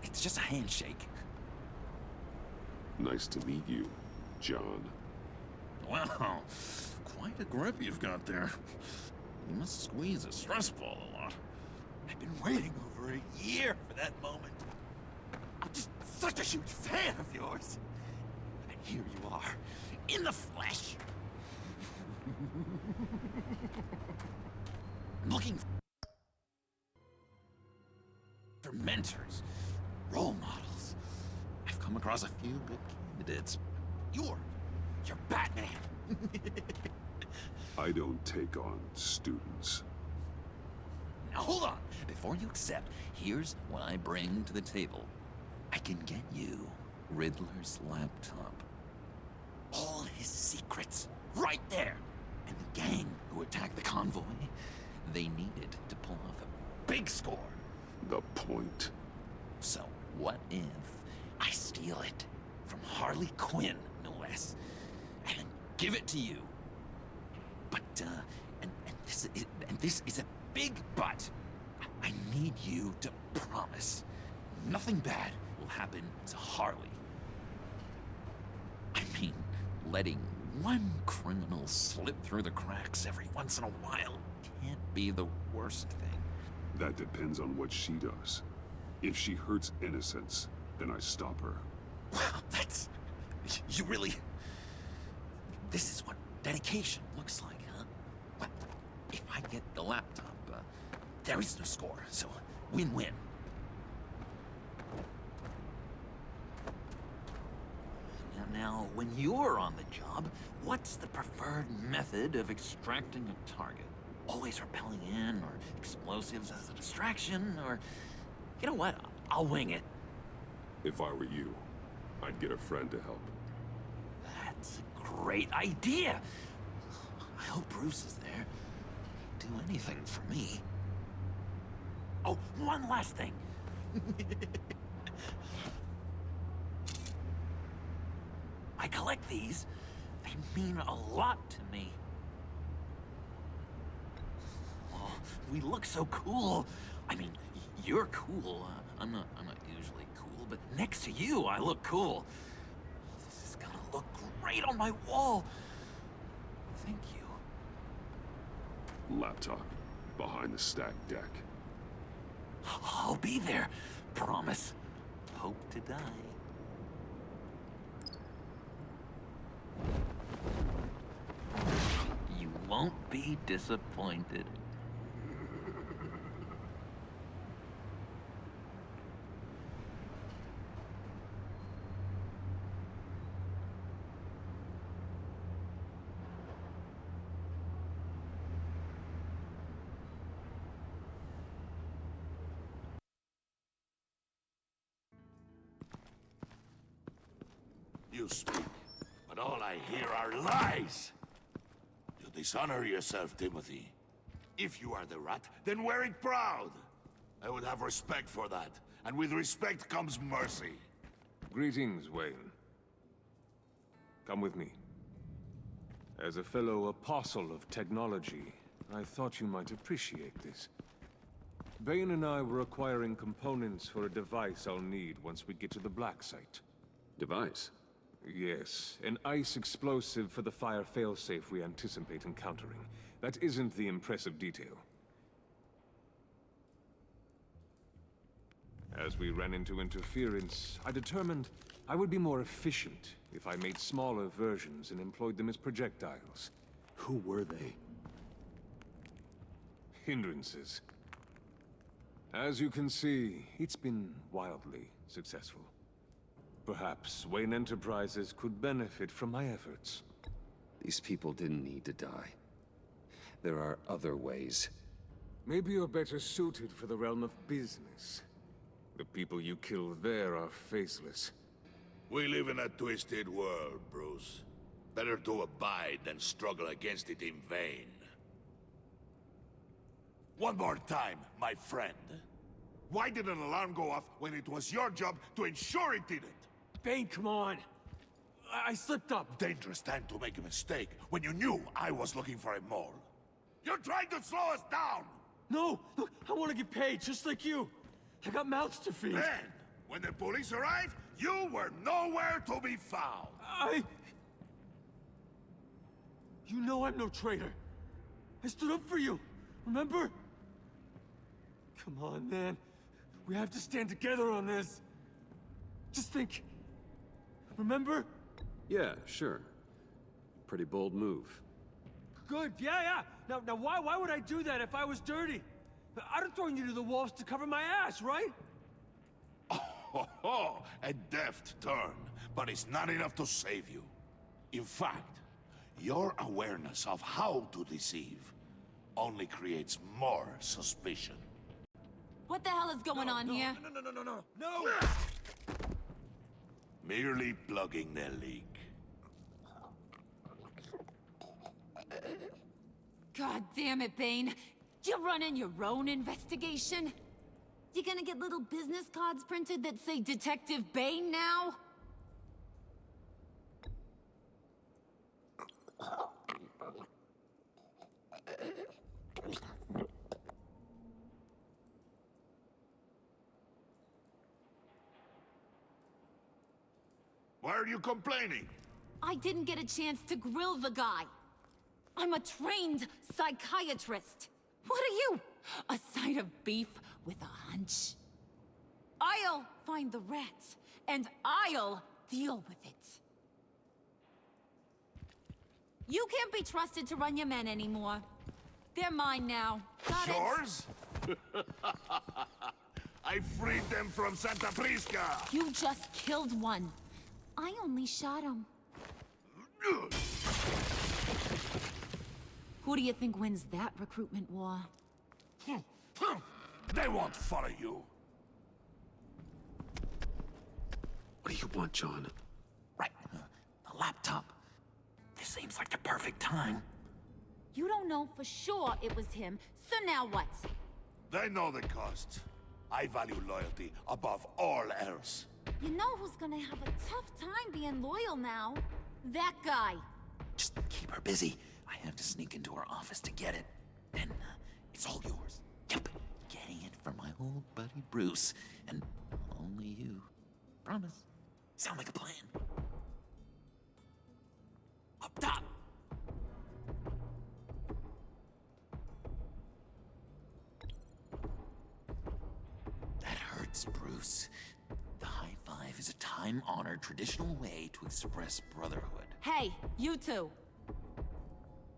It's just a handshake. Nice to meet you, John. Wow, quite a grip you've got there. You must squeeze a stress ball a lot. I've been waiting over a year for that moment. I'm just such a huge fan of yours. And here you are, in the flesh. I'm looking for mentors, role models. I've come across a few good candidates. You're Batman. I don't take on students. Now hold on. Before you accept, here's what I bring to the table. I can get you Riddler's laptop. All his secrets, right there. And the gang who attacked the convoy, they needed to pull off a big score. The point. So what if I steal it from Harley Quinn, no less, and give it to you? But, and this is a big but. I need you to promise nothing bad will happen to Harley. I mean, letting one criminal slip through the cracks every once in a while can't be the worst thing. That depends on what she does. If she hurts innocents, then I stop her. Wow, that's... You really... This is what dedication looks like, huh? Well, if I get the laptop, there is no score, so win-win. Now, when you're on the job, what's the preferred method of extracting a target? Always rappelling in, or explosives as a distraction, or... You know what? I'll wing it. If I were you, I'd get a friend to help. That's a great idea! I hope Bruce is there. He'd do anything for me. Oh, one last thing. I collect these. They mean a lot to me. Oh, we look so cool. I mean, you're cool. I'm not usually cool, but next to you, I look cool. This is gonna look great on my wall. Thank you. Laptop, behind the stacked deck. I'll be there. Promise. Hope to die. You won't be disappointed. You speak, but all I hear are lies. You dishonor yourself, Timothy. If you are the rat, then wear it proud. I would have respect for that, and with respect comes mercy. Greetings, Wayne. Come with me. As a fellow apostle of technology, I thought you might appreciate this. Bane and I were acquiring components for a device I'll need once we get to the Black Site. Device? Yes, an ice explosive for the fire failsafe we anticipate encountering. That isn't the impressive detail. As we ran into interference, I determined I would be more efficient if I made smaller versions and employed them as projectiles. Who were they? Hindrances. As you can see, it's been wildly successful. Perhaps Wayne Enterprises could benefit from my efforts. These people didn't need to die. There are other ways. Maybe you're better suited for the realm of business. The people you kill there are faceless. We live in a twisted world, Bruce. Better to abide than struggle against it in vain. One more time, my friend. Why did an alarm go off when it was your job to ensure it didn't? Bane, come on! I slipped up! Dangerous time to make a mistake when you knew I was looking for a mole. You're trying to slow us down! No! Look, I want to get paid, just like you! I got mouths to feed! Then, when the police arrived, you were nowhere to be found! You know I'm no traitor! I stood up for you, remember? Come on, man. We have to stand together on this. Just think. Remember? Yeah, sure. Pretty bold move. Good, yeah. Now why would I do that if I was dirty? I'd have thrown you to the wolves to cover my ass, right? Oh, a deft turn, but it's not enough to save you. In fact, your awareness of how to deceive only creates more suspicion. What the hell is going on here? No! Merely plugging the leak. God damn it, Bane. You running your own investigation? You gonna get little business cards printed that say Detective Bane now? are you complaining? I didn't get a chance to grill the guy. I'm a trained psychiatrist. What are you? A side of beef with a hunch? I'll find the rats, and I'll deal with it. You can't be trusted to run your men anymore. They're mine now. Got it? Yours? I freed them from Santa Prisca! You just killed one. I only shot him. Who do you think wins that recruitment war? They won't follow you. What do you want, John? Right. The laptop. This seems like the perfect time. You don't know for sure it was him, so now what? They know the cost. I value loyalty above all else. You know who's gonna have a tough time being loyal now? That guy. Just keep her busy. I have to sneak into her office to get it. Then, it's all yours. Yep. Getting it from my old buddy Bruce. And only you. Promise. Sound like a plan. Up top! That hurts, Bruce. The high five is a time-honored traditional way to express brotherhood. Hey, you two.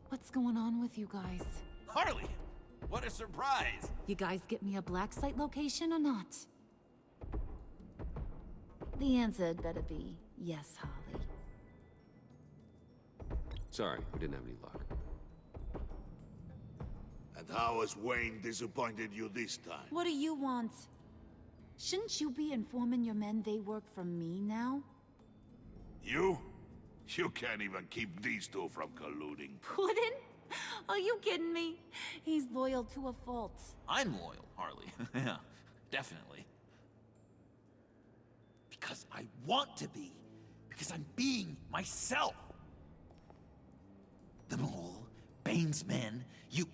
What's going on with you guys? Harley! What a surprise! You guys get me a black site location or not? The answer had better be yes, Harley. Sorry, we didn't have any luck. And how has Wayne disappointed you this time? What do you want? Shouldn't you be informing your men they work for me now? You? You can't even keep these two from colluding. Puddin'? Are you kidding me? He's loyal to a fault. I'm loyal, Harley. Yeah, definitely. Because I want to be. Because I'm being myself. The Mole, Bane's men, you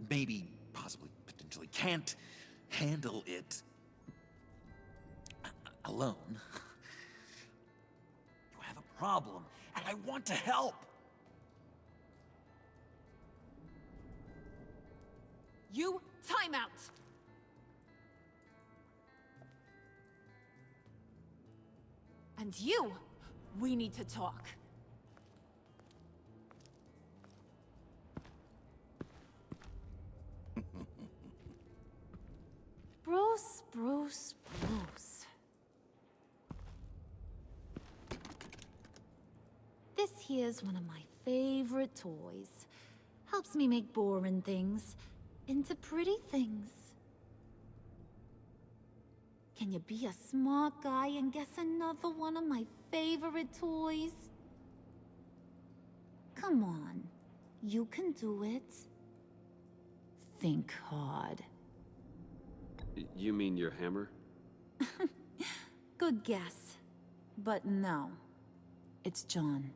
maybe, possibly, potentially can't handle it alone. You have a problem, and I want to help. You, time out! And you, we need to talk. Bruce. This here's one of my favorite toys. Helps me make boring things into pretty things. Can you be a smart guy and guess another one of my favorite toys? Come on, you can do it. Think hard. You mean your hammer? Good guess. But no. It's John.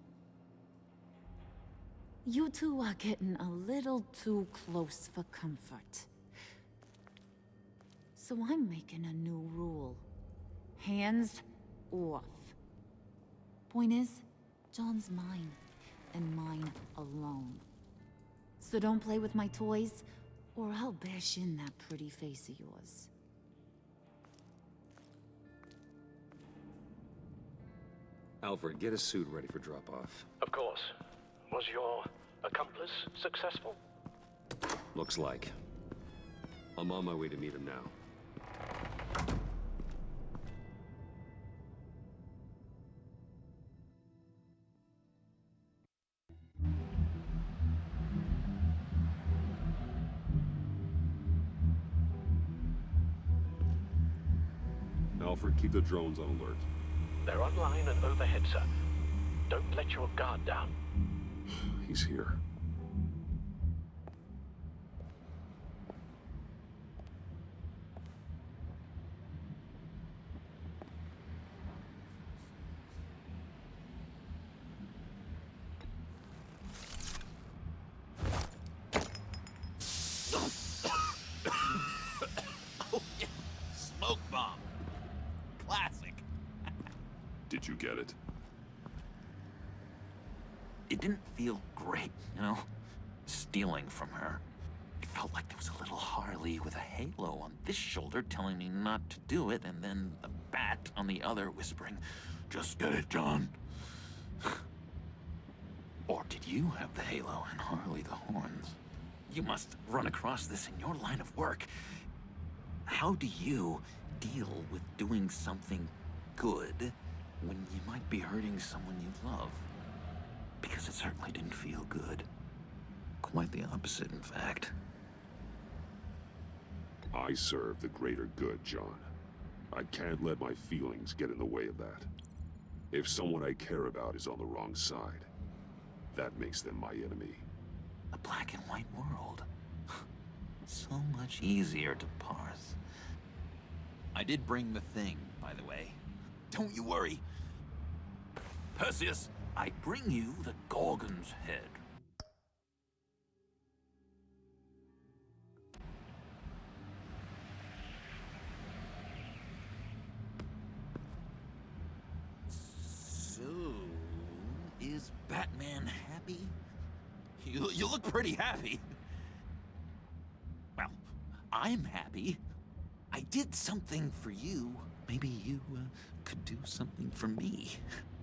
You two are getting a little too close for comfort. So I'm making a new rule. Hands off. Point is, John's mine, and mine alone. So don't play with my toys, or I'll bash in that pretty face of yours. Alfred, get a suit ready for drop-off. Of course. Was your accomplice successful? Looks like. I'm on my way to meet him now. Alfred, keep the drones on alert. They're online and overhead, sir. Don't let your guard down. He's here. Oh, yeah. Smoke bomb. Classic. Did you get it? It didn't feel great, you know? Stealing from her. It felt like there was a little Harley with a halo on this shoulder telling me not to do it, and then the bat on the other whispering, "Just get it, John." Or did you have the halo and Harley the horns? You must run across this in your line of work. How do you deal with doing something good when you might be hurting someone you love? Because it certainly didn't feel good. Quite the opposite, in fact. I serve the greater good, John. I can't let my feelings get in the way of that. If someone I care about is on the wrong side, that makes them my enemy. A black and white world. So much easier to parse. I did bring the thing, by the way. Don't you worry. Perseus, I bring you the Gorgon's head. So, is Batman happy? You look pretty happy. Well, I'm happy. I did something for you. Maybe you could do something for me.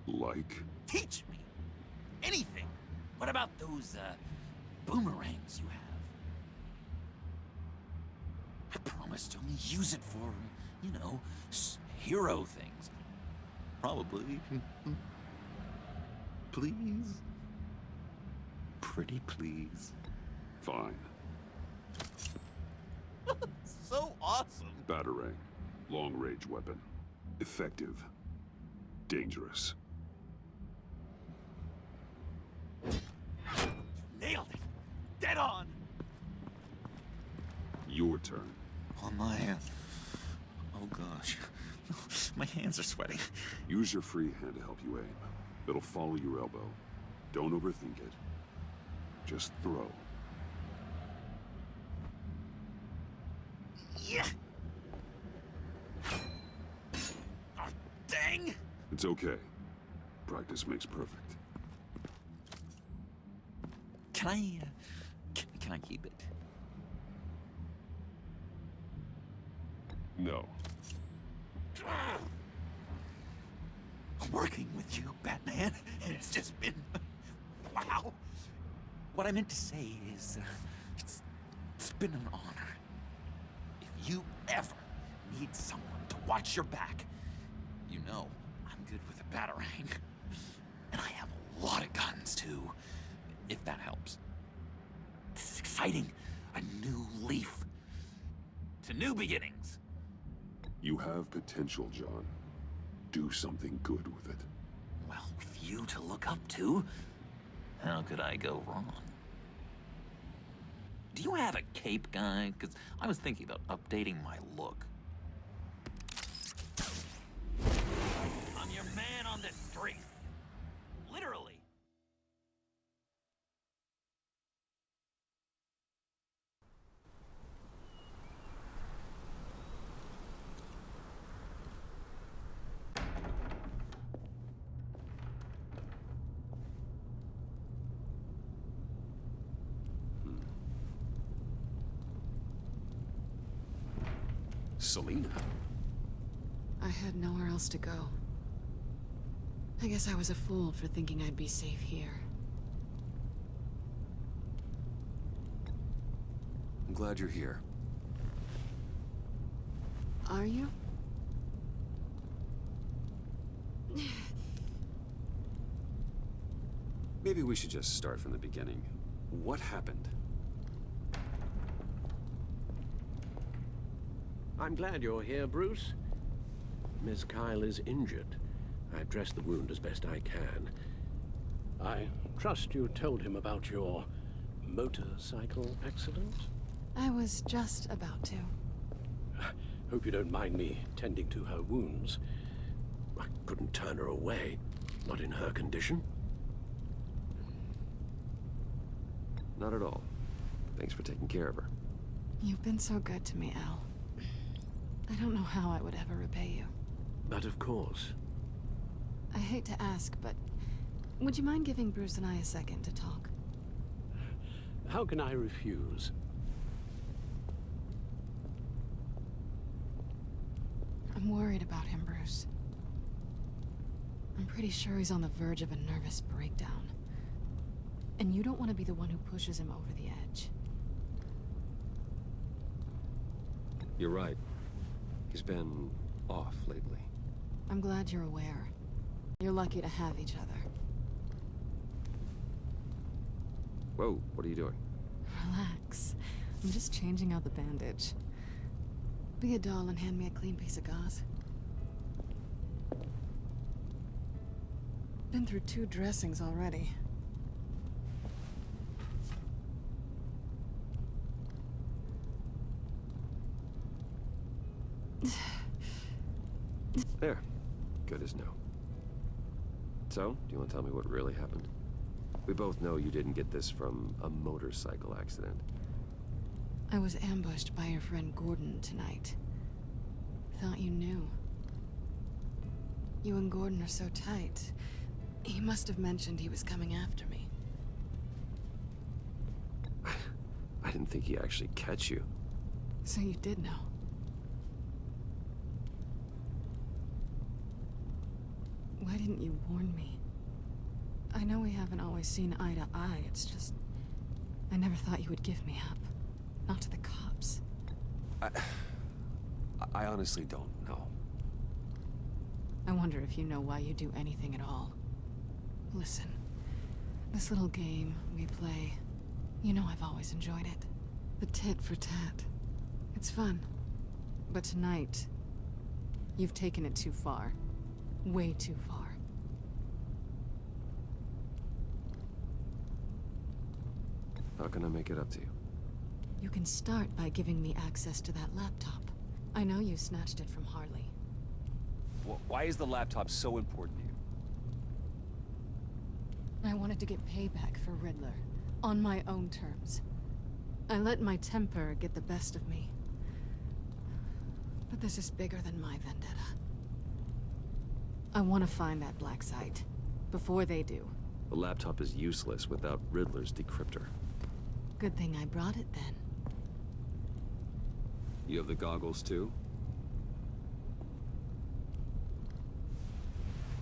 Like? Teach me. Anything. What about those boomerangs you have? I promise to only use it for, you know, hero things. Probably. Please? Pretty please. Fine. So awesome. Batarang. Long-range weapon. Effective. Dangerous. Nailed it. Dead on. Your turn. On my... oh gosh. My hands are sweating. Use your free hand to help you aim. It'll follow your elbow. Don't overthink it. Just throw. Yeah. Oh, dang. It's okay. Practice makes perfect. Can I, can I keep it? No. Working with you, Batman, it's just been... wow. What I meant to say is, it's been an honor. If you ever need someone to watch your back, you know I'm good with a batarang. And I have a lot of guns, too, if that helps. This is exciting. A new leaf. To new beginnings. You have potential, John. Do something good with it. Well, with you to look up to, how could I go wrong? Do you have a cape, guy? Because I was thinking about updating my look. I'm your man on this street. Literally. Selina? I had nowhere else to go. I guess I was a fool for thinking I'd be safe here. I'm glad you're here. Are you? Maybe we should just start from the beginning. What happened? I'm glad you're here, Bruce. Miss Kyle is injured. I dressed the wound as best I can. I trust you told him about your motorcycle accident? I was just about to. Hope you don't mind me tending to her wounds. I couldn't turn her away, not in her condition. Not at all. Thanks for taking care of her. You've been so good to me, Al. I don't know how I would ever repay you. But of course. I hate to ask, but Would you mind giving Bruce and I a second to talk? How can I refuse? I'm worried about him, Bruce. I'm pretty sure he's on the verge of a nervous breakdown. And you don't want to be the one who pushes him over the edge. You're right. He's been off lately. I'm glad you're aware. You're lucky to have each other. Whoa, what are you doing? Relax. I'm just changing out the bandage. Be a doll and hand me a clean piece of gauze. Been through 2 dressings already. There. Good as new. So, do you want to tell me what really happened? We both know you didn't get this from a motorcycle accident. I was ambushed by your friend Gordon tonight. Thought you knew. You and Gordon are so tight. He must have mentioned he was coming after me. I didn't think he'd actually catch you. So you did know. Why didn't you warn me? I know we haven't always seen eye to eye, it's just... I never thought you would give me up. Not to the cops. I honestly don't know. I wonder if you know why you do anything at all. Listen, this little game we play, you know I've always enjoyed it. The tit for tat. It's fun. But tonight, you've taken it too far. Way too far. How can I make it up to you? You can start by giving me access to that laptop. I know you snatched it from Harley. Why is the laptop so important to you? I wanted to get payback for Riddler, on my own terms. I let my temper get the best of me. But this is bigger than my vendetta. I want to find that black site, before they do. The laptop is useless without Riddler's decryptor. Good thing I brought it then. You have the goggles too?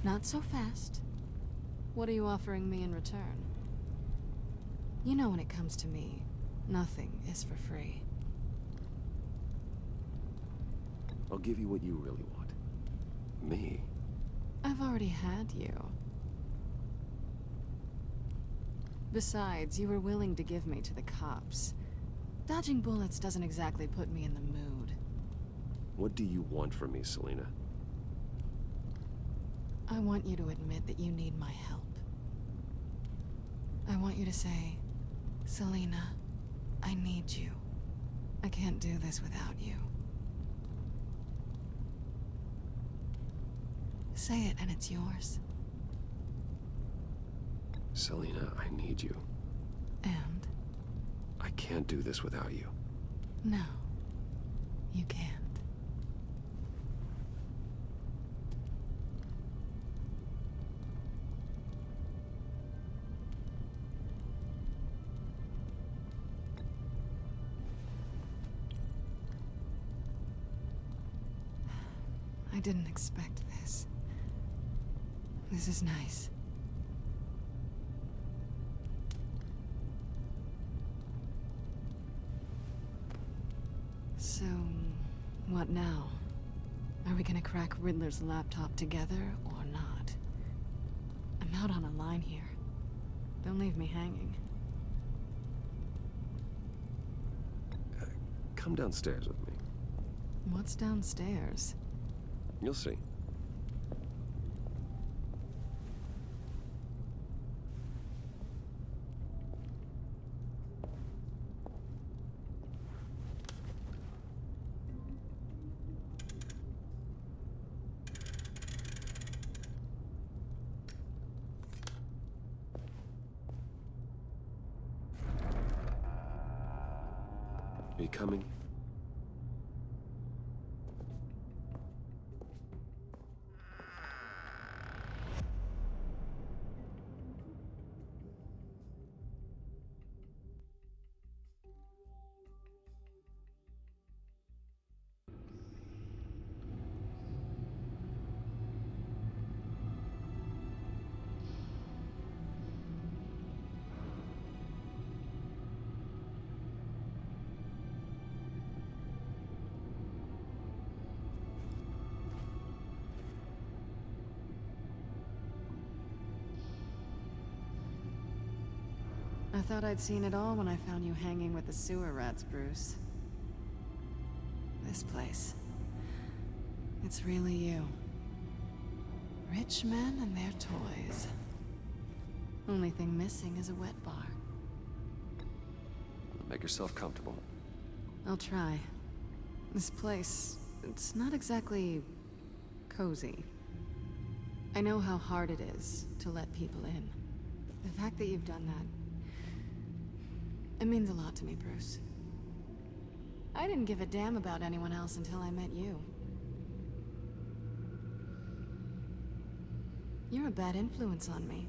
Not so fast. What are you offering me in return? You know when it comes to me, nothing is for free. I'll give you what you really want. Me? I've already had you. Besides, you were willing to give me to the cops. Dodging bullets doesn't exactly put me in the mood. What do you want from me, Selina? I want you to admit that you need my help. I want you to say, Selina, I need you. I can't do this without you. Say it and it's yours. Selina, I need you. And? I can't do this without you. No, you can't. I didn't expect this. This is nice. So, what now? Are we gonna crack Riddler's laptop together or not? I'm out on a line here. Don't leave me hanging. Come downstairs with me. What's downstairs? You'll see. Are you coming? I thought I'd seen it all when I found you hanging with the sewer rats, Bruce. This place. It's really you. Rich men and their toys. Only thing missing is a wet bar. Make yourself comfortable. I'll try. This place, it's not exactly cozy. I know how hard it is to let people in. The fact that you've done that, it means a lot to me, Bruce. I didn't give a damn about anyone else until I met you. You're a bad influence on me.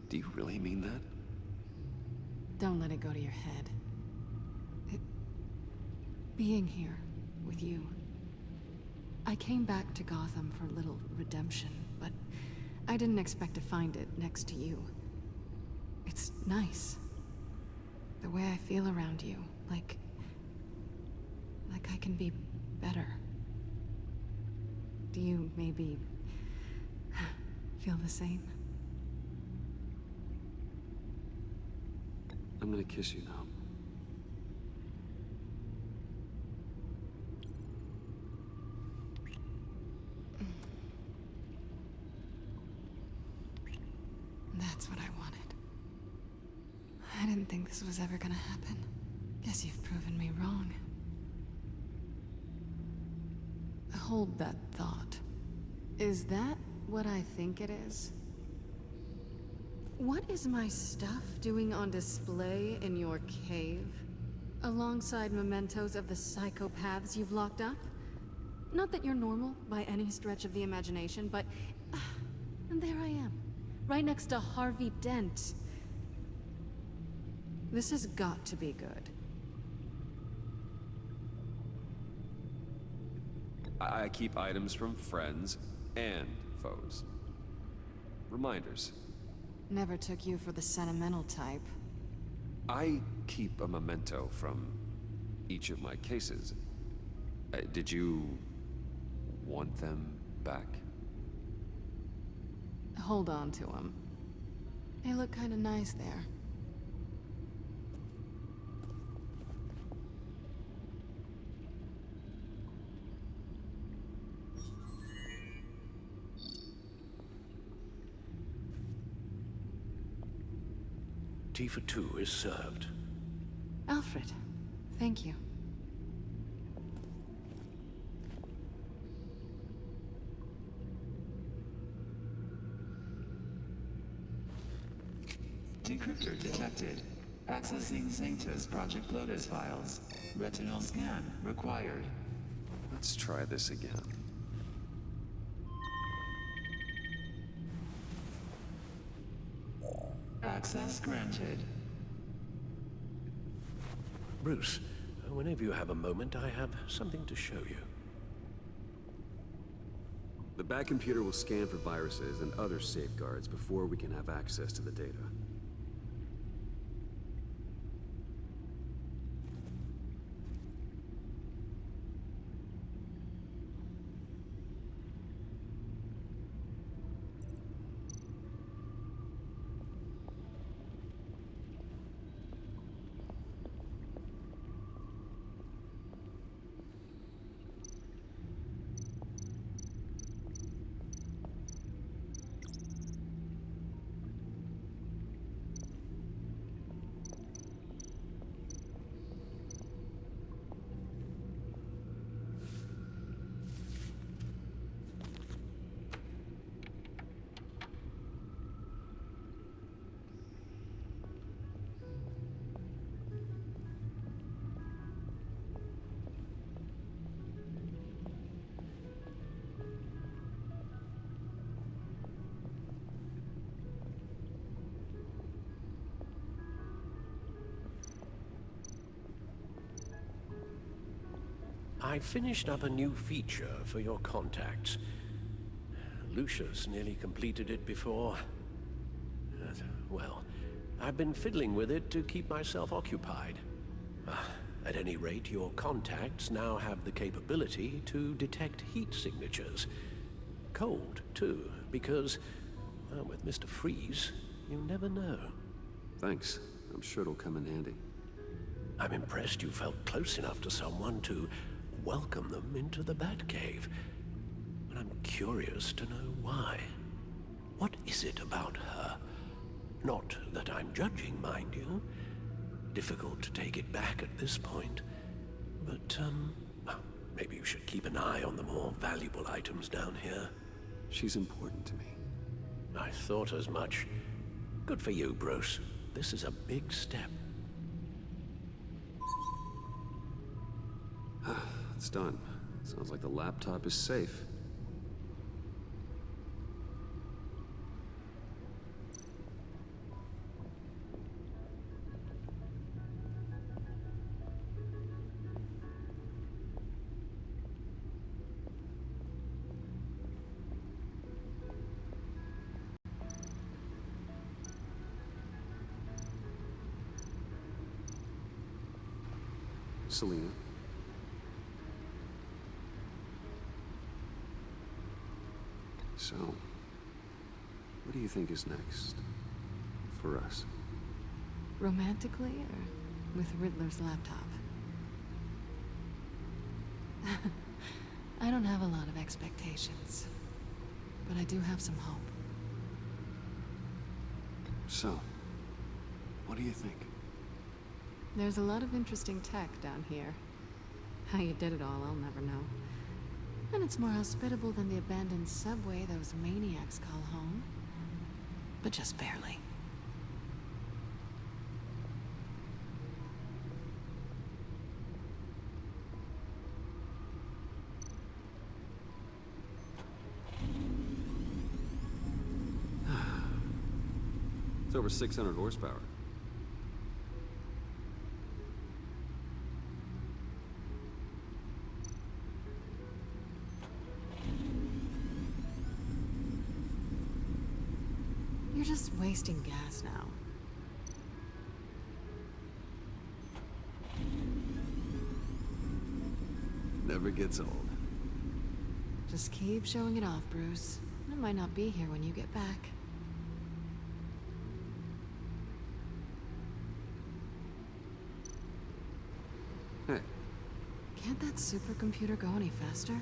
Do you really mean that? Don't let it go to your head. Being here with you. I came back to Gotham for a little redemption, but I didn't expect to find it next to you. It's nice. The way I feel around you, like I can be better. Do you maybe feel the same? I'm gonna kiss you now. That's what I wanted. I didn't think this was ever gonna happen. Guess you've proven me wrong. Hold that thought. Is that what I think it is? What is my stuff doing on display in your cave? Alongside mementos of the psychopaths you've locked up? Not that you're normal by any stretch of the imagination, but... and there I am. Right next to Harvey Dent. This has got to be good. I keep items from friends and foes. Reminders. Never took you for the sentimental type. I keep a memento from each of my cases. Did you want them back? Hold on to them. They look kind of nice there. Tea for two is served. Alfred, thank you. Decryptor detected. Accessing Sanctus Project Lotus files. Retinal scan required. Let's try this again. Access granted. Bruce, whenever you have a moment, I have something to show you. The back computer will scan for viruses and other safeguards before we can have access to the data. I finished up a new feature for your contacts. Lucius nearly completed it before. Well, I've been fiddling with it to keep myself occupied. At any rate, your contacts now have the capability to detect heat signatures. Cold, too, because, Well, with Mr. Freeze, you never know. Thanks. I'm sure it'll come in handy. I'm impressed you felt close enough to someone to welcome them into the Batcave. But I'm curious to know why. What is it about her? Not that I'm judging, mind you. Difficult to take it back at this point. But, well, maybe you should keep an eye on the more valuable items down here. She's important to me. I thought as much. Good for you, Bruce. This is a big step. It's done. Sounds like the laptop is safe. Selina. So, what do you think is next for us? Romantically, or with Riddler's laptop? I don't have a lot of expectations, but I do have some hope. So, what do you think? There's a lot of interesting tech down here. How you did it all, I'll never know. And it's more hospitable than the abandoned subway those maniacs call home. But just barely. It's over 600 horsepower. You're just wasting gas now. Never gets old. Just keep showing it off, Bruce. I might not be here when you get back. Hey. Can't that supercomputer go any faster?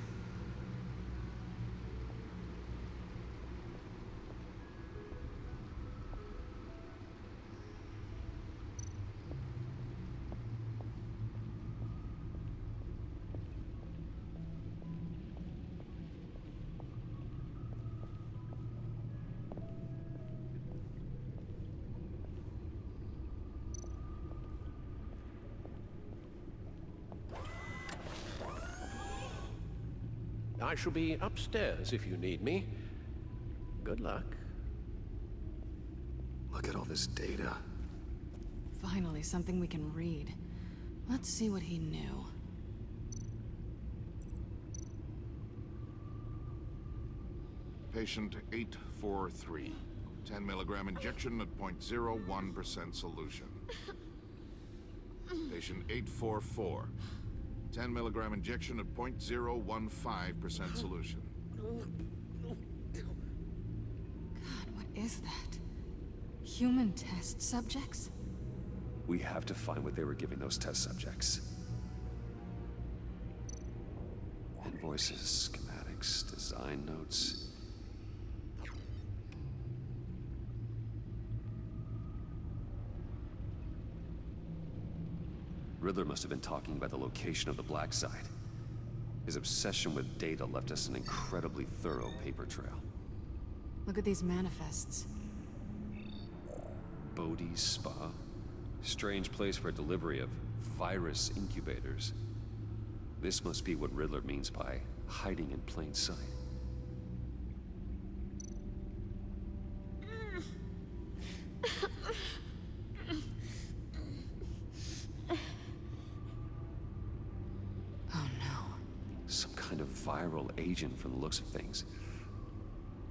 I shall be upstairs if you need me. Good luck. Look at all this data. Finally, something we can read. Let's see what he knew. Patient 843. 10 milligram injection at 0.01% solution. Patient 844. 10 milligram injection at 0.015% solution. God, what is that? Human test subjects? We have to find what they were giving those test subjects. Invoices, schematics, design notes. Riddler must have been talking about the location of the Black Site. His obsession with data left us an incredibly thorough paper trail. Look at these manifests. Bodhi's Spa? Strange place for delivery of virus incubators. This must be what Riddler means by hiding in plain sight. Viral agent from the looks of things.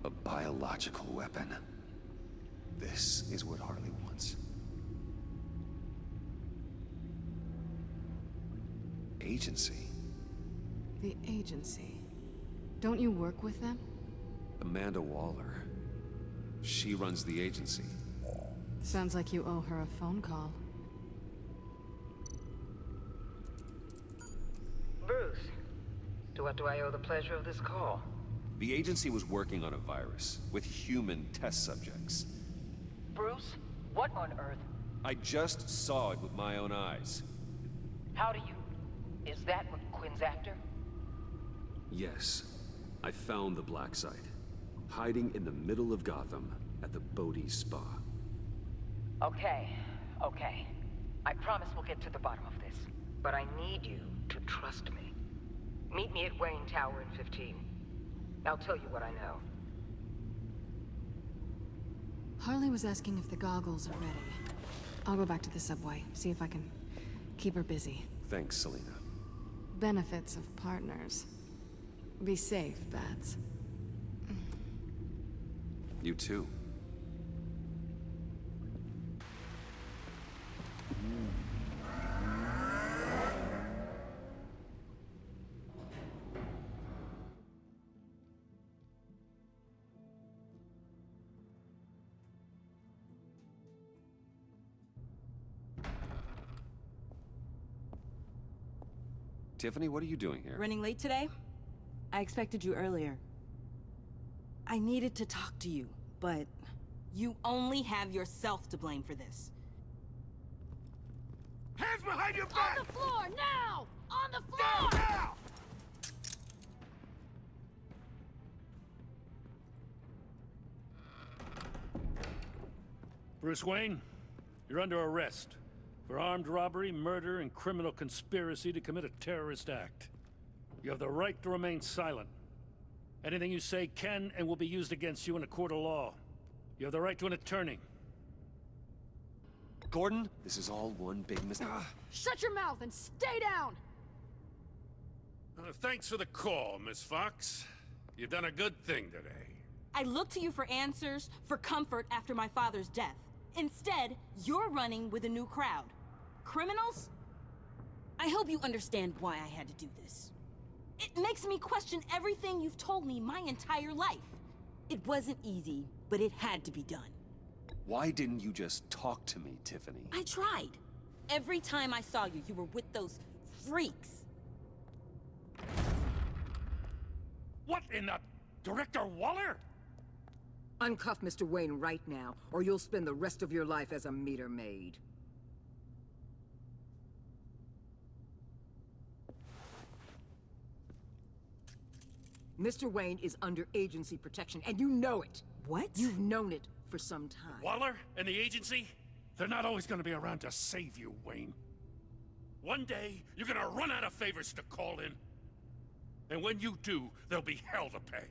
A biological weapon. This is what Harley wants. Agency. The agency. Don't you work with them? Amanda Waller. She runs the agency. Sounds like you owe her a phone call. Bruce, to what do I owe the pleasure of this call? The agency was working on a virus with human test subjects. Bruce, what on earth? I just saw it with my own eyes. How do you... Is that what Quinn's after? Yes. I found the black site, hiding in the middle of Gotham at the Bodhi Spa. Okay. I promise we'll get to the bottom of this. But I need you to trust me. Meet me at Wayne Tower in 15. I'll tell you what I know. Harley was asking if the goggles are ready. I'll go back to the subway, see if I can keep her busy. Thanks, Selena. Benefits of partners. Be safe, Bats. You too. Tiffany, what are you doing here? Running late today? I expected you earlier. I needed to talk to you, but you only have yourself to blame for this. Hands behind your back! On the floor, now! On the floor! Now! Bruce Wayne, you're under arrest for armed robbery, murder, and criminal conspiracy to commit a terrorist act. You have the right to remain silent. Anything you say can and will be used against you in a court of law. You have the right to an attorney. Gordon, this is all one big mistake. Shut your mouth and stay down! Thanks for the call, Miss Fox. You've done a good thing today. I looked to you for answers, for comfort after my father's death. Instead, you're running with a new crowd. Criminals? I hope you understand why I had to do this. It makes me question everything you've told me my entire life. It wasn't easy, but it had to be done. Why didn't you just talk to me, Tiffany? I tried. Every time I saw you, you were with those freaks. What in the... Director Waller? Uncuff Mr. Wayne right now, or you'll spend the rest of your life as a meter maid. Mr. Wayne is under agency protection, and you know it. What? You've known it for some time. Waller and the agency? They're not always gonna be around to save you, Wayne. One day, you're gonna run out of favors to call in. And when you do, there'll be hell to pay.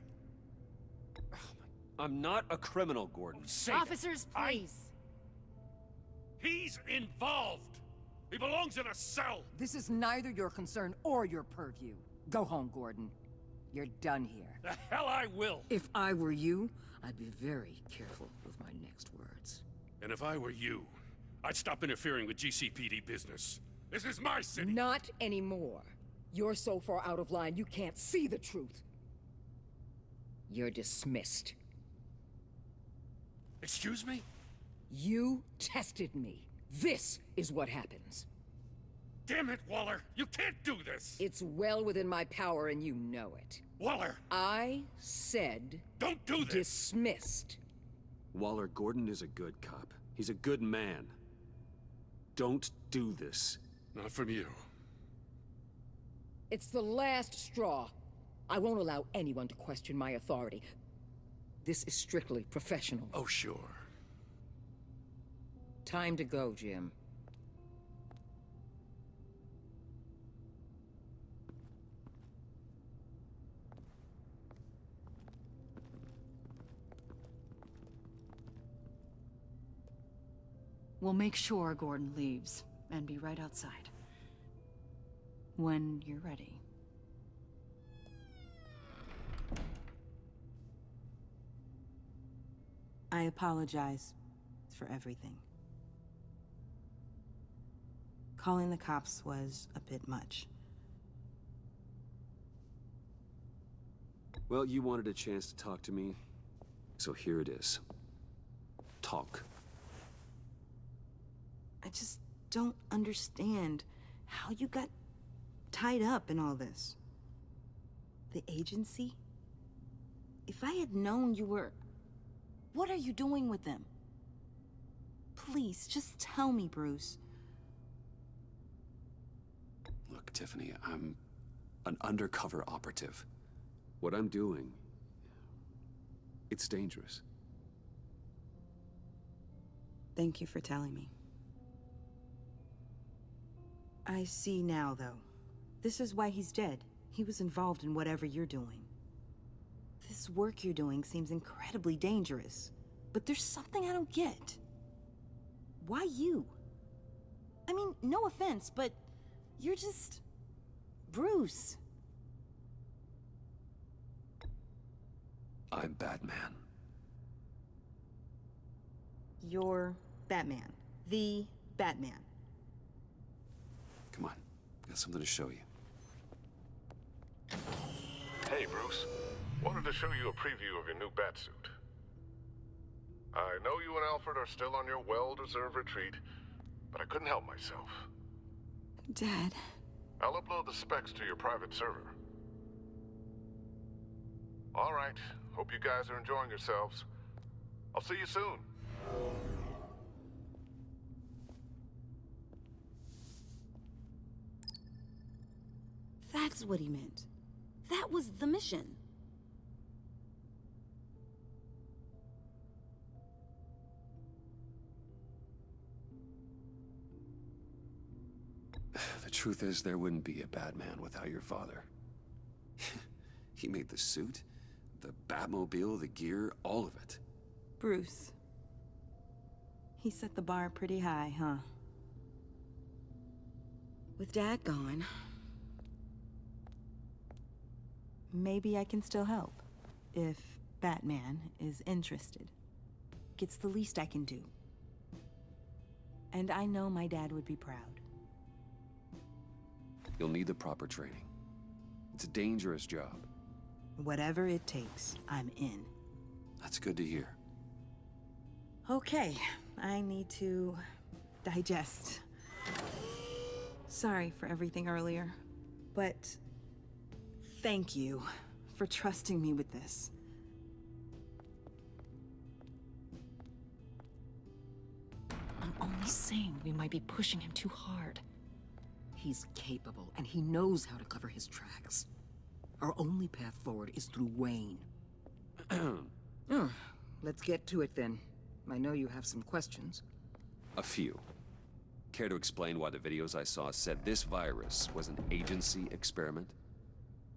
I'm not a criminal, Gordon. Officers, please. He's involved. He belongs in a cell. This is neither your concern or your purview. Go home, Gordon. You're done here. The hell I will. If I were you, I'd be very careful with my next words. And if I were you, I'd stop interfering with GCPD business. This is my city. Not anymore. You're so far out of line, you can't see the truth. You're dismissed. Excuse me? You tested me. This is what happens. Damn it, Waller! You can't do this! It's well within my power and you know it. Waller! I said... Don't do this! Dismissed. Waller, Gordon is a good cop. He's a good man. Don't do this. Not from you. It's the last straw. I won't allow anyone to question my authority. This is strictly professional. Oh, sure. Time to go, Jim. We'll make sure Gordon leaves, and be right outside. When you're ready. I apologize for everything. Calling the cops was a bit much. Well, you wanted a chance to talk to me, so here it is. Talk. I just don't understand how you got tied up in all this. The agency? If I had known you were... What are you doing with them? Please, just tell me, Bruce. Look, Tiffany, I'm an undercover operative. What I'm doing, it's dangerous. Thank you for telling me. I see now, though. This is why he's dead. He was involved in whatever you're doing. This work you're doing seems incredibly dangerous. But there's something I don't get. Why you? I mean, no offense, but you're just... Bruce. I'm Batman. You're Batman. The Batman. Come on, got something to show you. Hey, Bruce. Wanted to show you a preview of your new Batsuit. I know you and Alfred are still on your well-deserved retreat, but I couldn't help myself. Dad. I'll upload the specs to your private server. All right. Hope you guys are enjoying yourselves. I'll see you soon. That's what he meant. That was the mission. The truth is, there wouldn't be a Batman without your father. He made the suit, the Batmobile, the gear, all of it. Bruce. He set the bar pretty high, huh? With Dad gone, maybe I can still help. If Batman is interested. It's the least I can do. And I know my dad would be proud. You'll need the proper training. It's a dangerous job. Whatever it takes, I'm in. That's good to hear. Okay, I need to digest. Sorry for everything earlier, but thank you for trusting me with this. I'm only saying we might be pushing him too hard. He's capable, and he knows how to cover his tracks. Our only path forward is through Wayne. Let's get to it then. I know you have some questions. A few. Care to explain why the videos I saw said this virus was an agency experiment?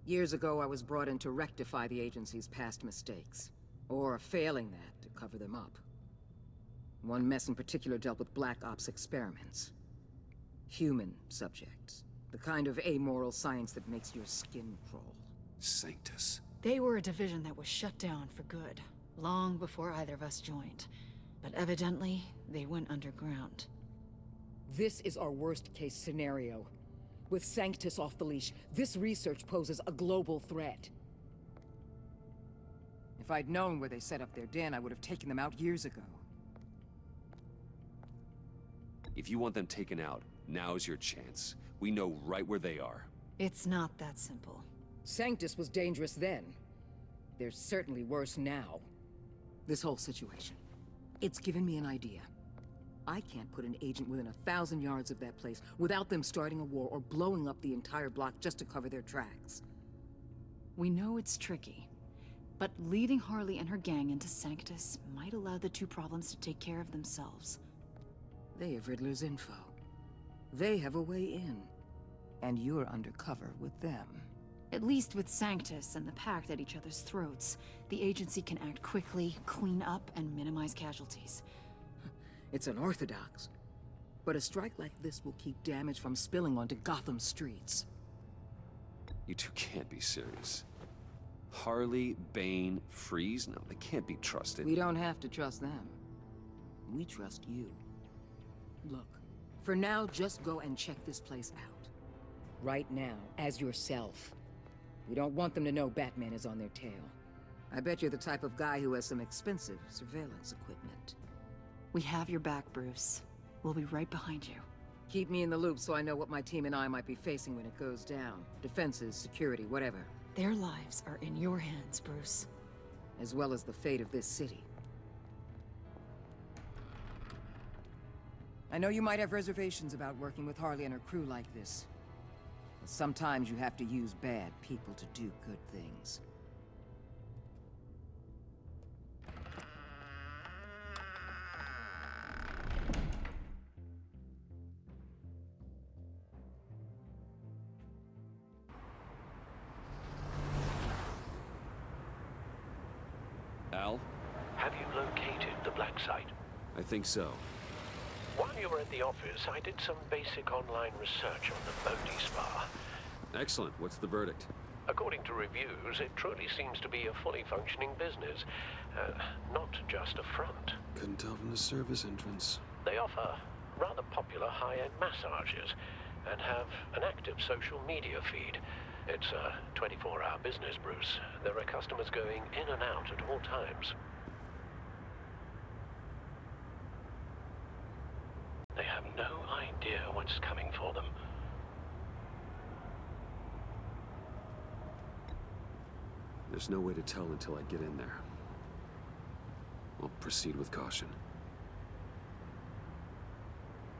Years ago, I was brought in to rectify the agency's past mistakes. Or failing that, to cover them up. One mess in particular dealt with Black Ops experiments. Human subjects. The kind of amoral science that makes your skin crawl. Sanctus. They were a division that was shut down for good, long before either of us joined. But evidently, they went underground. This is our worst-case scenario. With Sanctus off the leash, this research poses a global threat. If I'd known where they set up their den, I would have taken them out years ago. If you want them taken out, now's your chance. We know right where they are. It's not that simple. Sanctus was dangerous then. They're certainly worse now. This whole situation. It's given me an idea. I can't put an agent within 1,000 yards of that place without them starting a war or blowing up the entire block just to cover their tracks. We know it's tricky, but leading Harley and her gang into Sanctus might allow the two problems to take care of themselves. They have Riddler's info. They have a way in. And you're undercover with them. At least with Sanctus and the Pact at each other's throats, the agency can act quickly, clean up, and minimize casualties. It's unorthodox. But a strike like this will keep damage from spilling onto Gotham streets. You two can't be serious. Harley, Bane, Freeze? No, they can't be trusted. We don't have to trust them. We trust you. Look, for now, just go and check this place out. Right now, as yourself. We don't want them to know Batman is on their tail. I bet you're the type of guy who has some expensive surveillance equipment. We have your back, Bruce. We'll be right behind you. Keep me in the loop so I know what my team and I might be facing when it goes down. Defenses, security, whatever. Their lives are in your hands, Bruce. As well as the fate of this city. I know you might have reservations about working with Harley and her crew like this. But sometimes you have to use bad people to do good things. Al? Have you located the black site? I think so. While you were at the office, I did some basic online research on the Bodhi Spa. Excellent. What's the verdict? According to reviews, it truly seems to be a fully functioning business, not just a front. Couldn't tell from the service entrance. They offer rather popular high-end massages and have an active social media feed. It's a 24-hour business, Bruce. There are customers going in and out at all times. They have no idea what's coming for them. There's no way to tell until I get in there. I'll proceed with caution.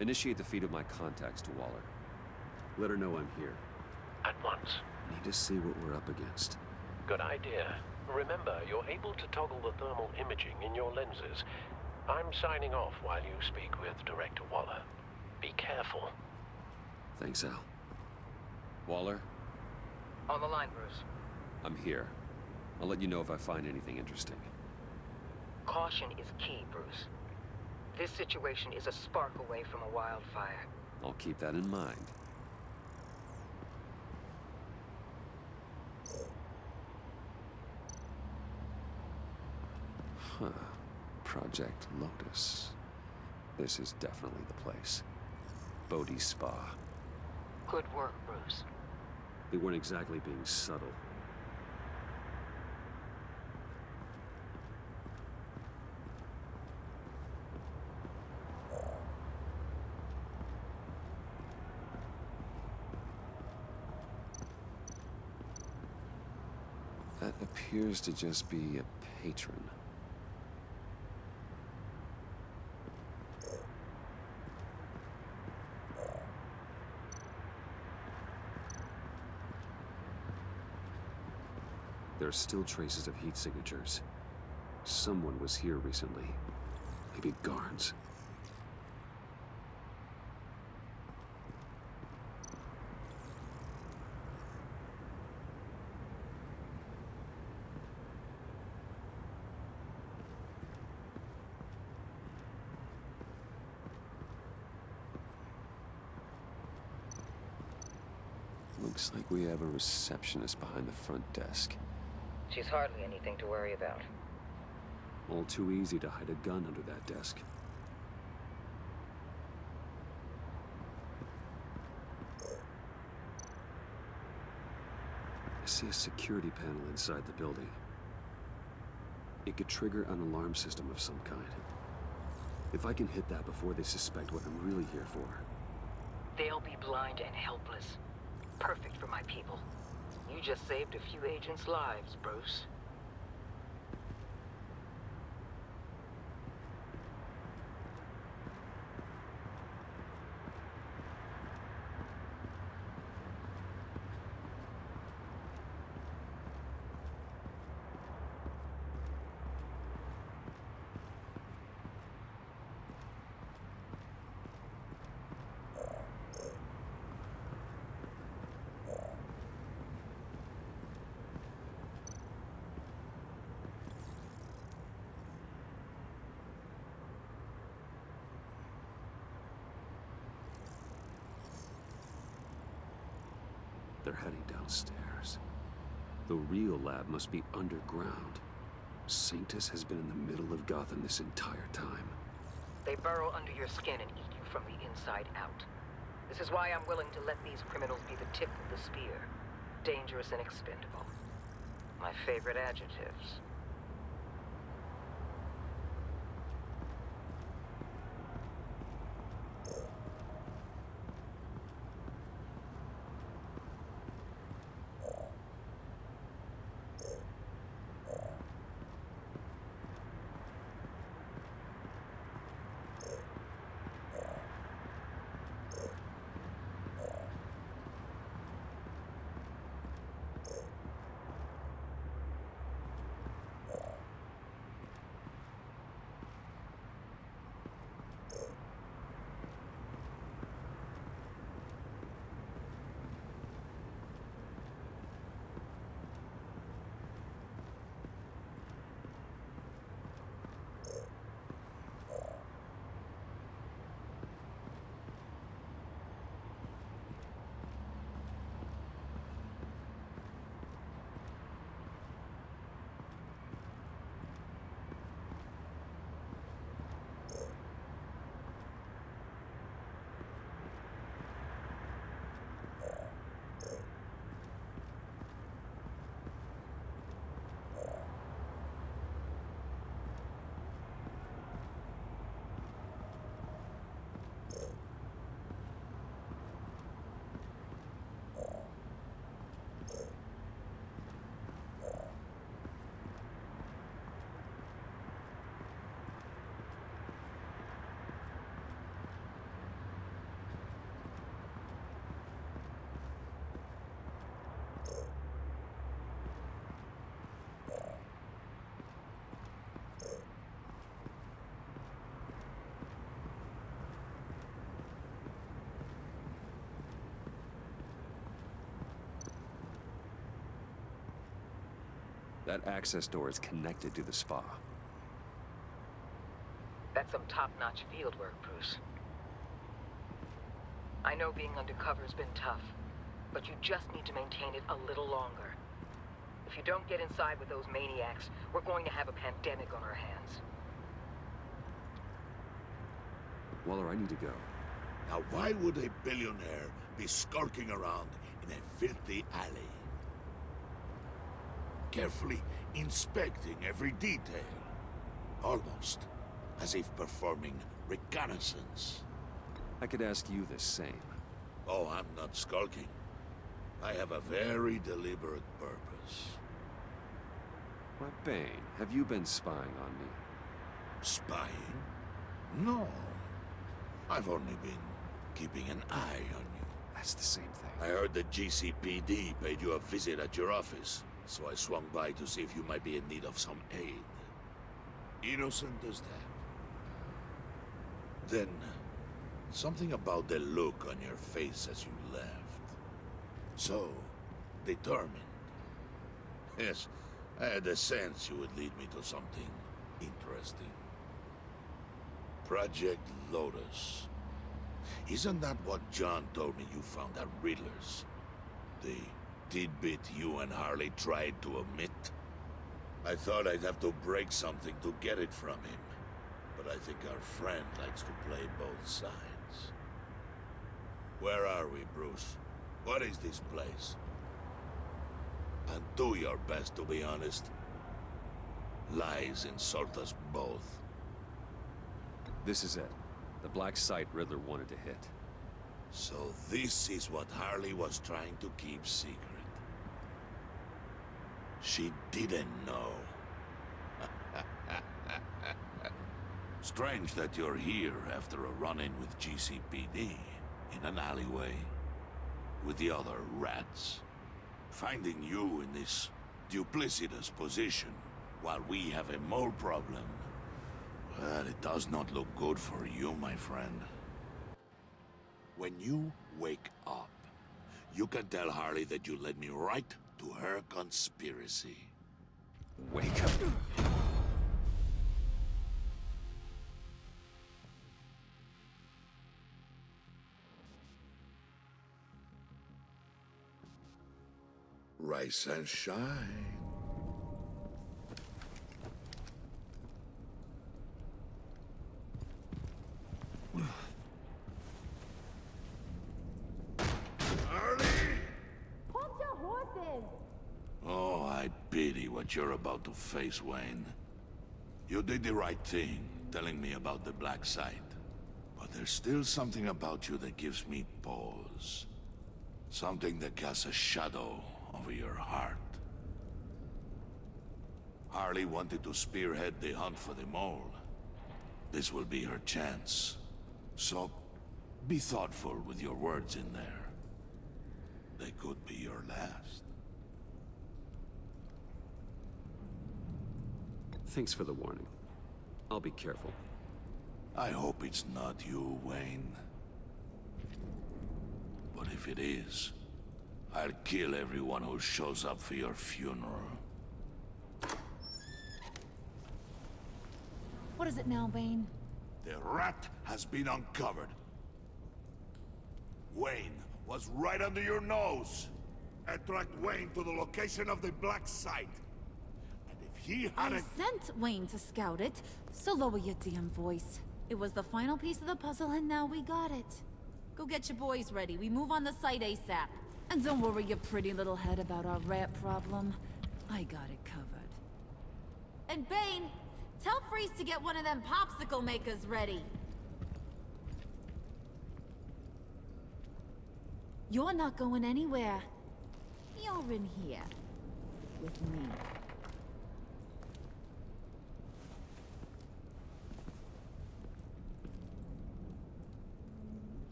Initiate the feed of my contacts to Waller. Let her know I'm here. At once. Need to see what we're up against. Good idea. Remember, you're able to toggle the thermal imaging in your lenses. I'm signing off while you speak with Director Waller. Be careful. Thanks, Al. Waller? On the line, Bruce. I'm here. I'll let you know if I find anything interesting. Caution is key, Bruce. This situation is a spark away from a wildfire. I'll keep that in mind. Huh. Project Lotus. This is definitely the place. Bodhi Spa. Good work, Bruce. They weren't exactly being subtle. That appears to just be a patron. There are still traces of heat signatures. Someone was here recently. Maybe guards. Looks like we have a receptionist behind the front desk. She's hardly anything to worry about. All too easy to hide a gun under that desk. I see a security panel inside the building. It could trigger an alarm system of some kind. If I can hit that before they suspect what I'm really here for. They'll be blind and helpless. Perfect for my people. You just saved a few agents' lives, Bruce. They're heading downstairs. The real lab must be underground. Sanctus has been in the middle of Gotham this entire time. They burrow under your skin and eat you from the inside out. This is why I'm willing to let these criminals be the tip of the spear. Dangerous and expendable. My favorite adjectives. That access door is connected to the spa. That's some top-notch field work, Bruce. I know being undercover's been tough, but you just need to maintain it a little longer. If you don't get inside with those maniacs, we're going to have a pandemic on our hands. Waller, I need to go. Now why would a billionaire be skulking around in a filthy alley? Carefully inspecting every detail. Almost as if performing reconnaissance. I could ask you the same. Oh, I'm not skulking. I have a very deliberate purpose. Why, Bane, have you been spying on me? Spying? No. I've only been keeping an eye on you. That's the same thing. I heard the GCPD paid you a visit at your office, so I swung by to see if you might be in need of some aid. Innocent as that. Then, something about the look on your face as you left. So, determined. Yes, I had a sense you would lead me to something interesting. Project Lotus. Isn't that what John told me you found at Riddler's? The tidbit you and Harley tried to omit? I thought I'd have to break something to get it from him. But I think our friend likes to play both sides. Where are we, Bruce? What is this place? And do your best to be honest. Lies insult us both. This is it. The black site Riddler wanted to hit. So this is what Harley was trying to keep secret. She didn't know. Strange that you're here after a run-in with GCPD, in an alleyway, with the other rats. Finding you in this duplicitous position, while we have a mole problem, well, it does not look good for you, my friend. When you wake up, you can tell Harley that you led me right to her conspiracy. Wake up. Rise and shine. Oh, I pity what you're about to face, Wayne. You did the right thing, telling me about the black site. But there's still something about you that gives me pause. Something that casts a shadow over your heart. Harley wanted to spearhead the hunt for the mole. This will be her chance. So, be thoughtful with your words in there. They could be your last. Thanks for the warning. I'll be careful. I hope it's not you, Wayne. But if it is, I'll kill everyone who shows up for your funeral. What is it now, Bane? The rat has been uncovered. Wayne was right under your nose. I tracked Wayne to the location of the black site. And if he I hadn't... sent Wayne to scout it, so lower your damn voice. It was the final piece of the puzzle, and now we got it. Go get your boys ready. We move on the site ASAP. And don't worry your pretty little head about our rat problem. I got it covered. And Bane, tell Freeze to get one of them popsicle makers ready. You're not going anywhere. You're in here. With me.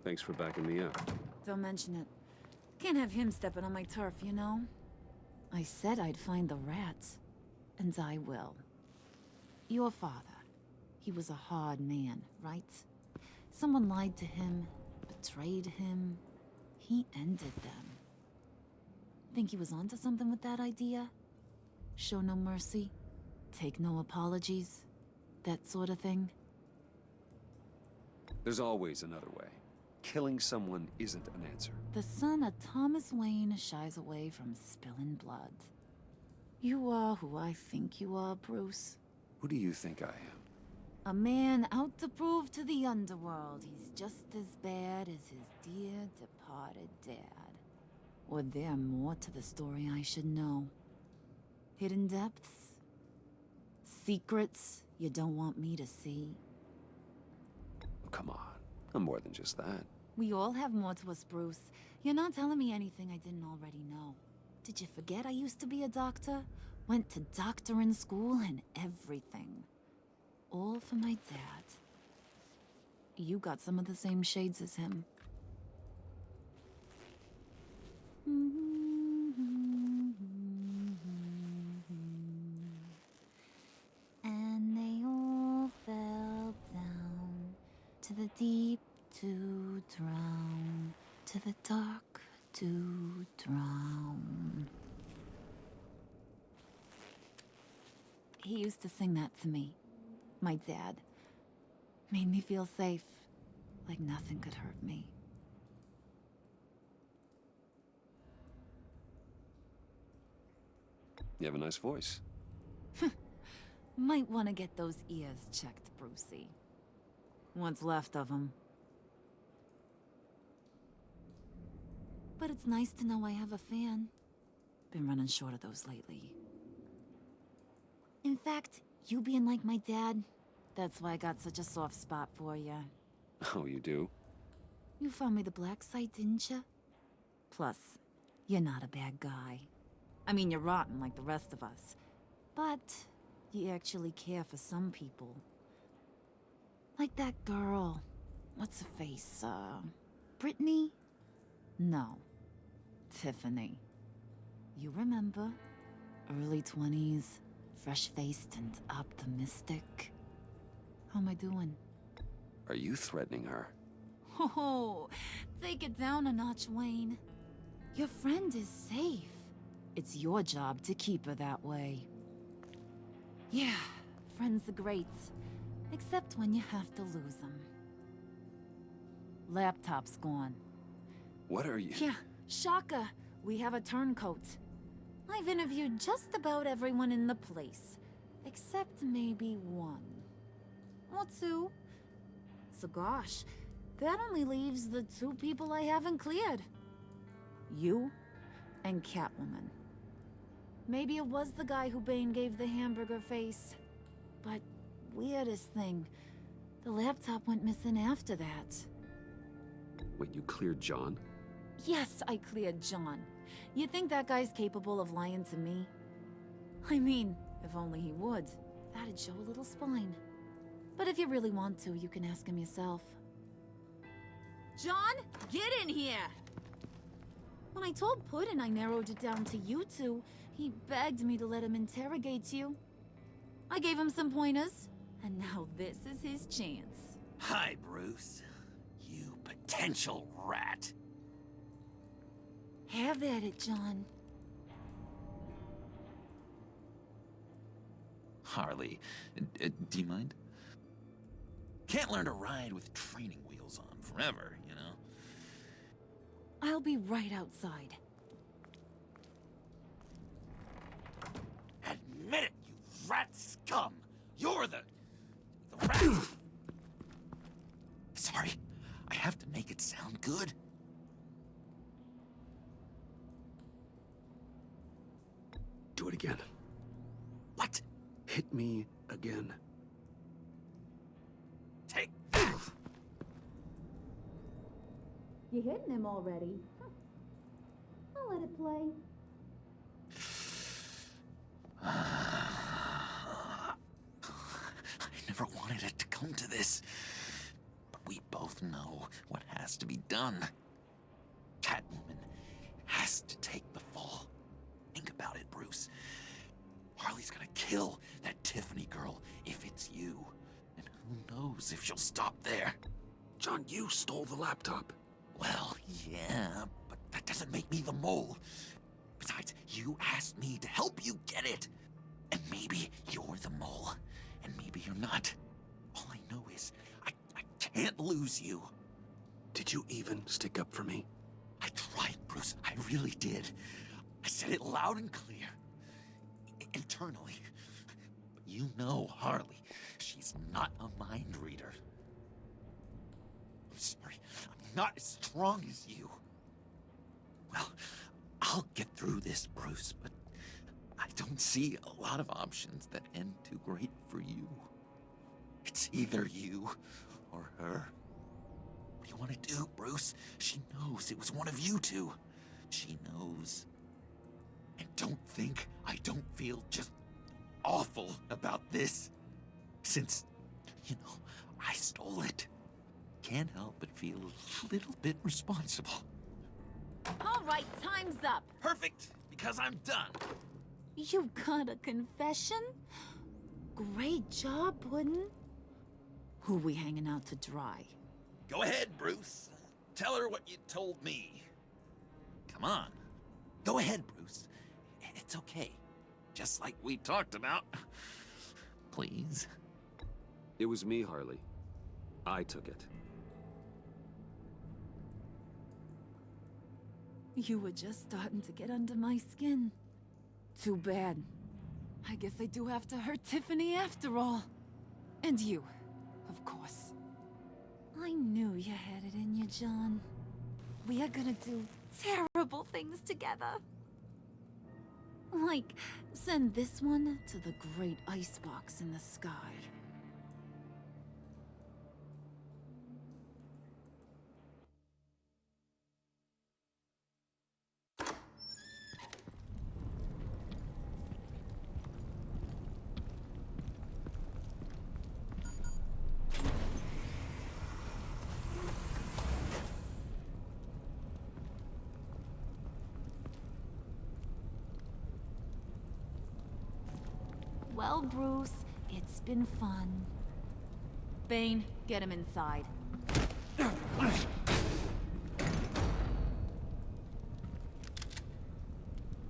Thanks for backing me up. Don't mention it. Can't have him stepping on my turf, you know? I said I'd find the rats. And I will. Your father. He was a hard man, right? Someone lied to him, betrayed him. He ended them. Think he was onto something with that idea? Show no mercy, take no apologies, that sort of thing? There's always another way. Killing someone isn't an answer. The son of Thomas Wayne shies away from spilling blood. You are who I think you are, Bruce. Who do you think I am? A man out to prove to the underworld he's just as bad as his dear departed dad. Or there more to the story I should know? Hidden depths? Secrets you don't want me to see? Oh, come on. I'm more than just that. We all have more to us, Bruce. You're not telling me anything I didn't already know. Did you forget I used to be a doctor? Went to doctoring school and everything. All for my dad. You got some of the same shades as him. And they all fell down to the deep to drown, to the dark to drown. He used to sing that to me. My dad. Made me feel safe, like nothing could hurt me. You have a nice voice. Might want to get those ears checked, Brucey. What's left of them. But it's nice to know I have a fan. Been running short of those lately. In fact, you being like my dad, that's why I got such a soft spot for you. Oh, you do? You found me the black site, didn't you? Plus, you're not a bad guy. I mean, you're rotten like the rest of us. But you actually care for some people. Like that girl. What's her face? Brittany? No. Tiffany. You remember? Early 20s, fresh-faced and optimistic. How am I doing? Are you threatening her? Oh, take it down a notch, Wayne. Your friend is safe. It's your job to keep her that way. Yeah, friends are great. Except when you have to lose them. Laptop's gone. What are you? Yeah, shocker. We have a turncoat. I've interviewed just about everyone in the place. Except maybe one. Or two. So gosh, that only leaves the two people I haven't cleared. You and Catwoman. Maybe it was the guy who Bane gave the hamburger face. But weirdest thing, the laptop went missing after that. Wait, you cleared John? Yes, I cleared John. You think that guy's capable of lying to me? I mean, if only he would. That'd show a little spine. But if you really want to, you can ask him yourself. John, get in here! When I told Puddin' I narrowed it down to you two, he begged me to let him interrogate you. I gave him some pointers, and now this is his chance. Hi, Bruce. You potential rat. Have at it, John. Harley, do you mind? Can't learn to ride with training wheels on forever, you know? I'll be right outside. Admit it, you rat scum! You're the rat! Sorry, I have to make it sound good. Do it again. What? Hit me again. Take that! You hitting him already? I'll let it play. I never wanted it to come to this. But we both know what has to be done. Catwoman has to take the fall. Think about it, Bruce. Harley's gonna kill that Tiffany girl if it's you. And Who knows if she'll stop there? John, you stole the laptop. Well, yeah, but that doesn't make me the mole. Besides, you asked me to help you get it. And maybe you're the mole, and maybe you're not. All I know is I can't lose you. Did you even stick up for me? I tried, Bruce. I really did. I said it loud and clear. Internally. But you know Harley. She's not a mind reader. I'm sorry. I'm not as strong as you. Well, I'll get through this, Bruce, but I don't see a lot of options that end too great for you. It's either you or her. What do you want to do, Bruce? She knows it was one of you two. She knows. And don't think I don't feel just awful about this. Since, you know, I stole it. Can't help but feel a little bit responsible. All right, time's up. Perfect, because I'm done. You got a confession? Great job, Puddin'. Who we hanging out to dry? Go ahead, Bruce. Tell her what you told me. Come on. Go ahead, Bruce. It's okay. Just like we talked about. Please. It was me, Harley. I took it. You were just starting to get under my skin. Too bad. I guess I do have to hurt Tiffany after all. And you, of course. I knew you had it in you, John. We are gonna do terrible things together. Like, send this one to the great icebox in the sky. Well, Bruce, it's been fun. Bane, get him inside.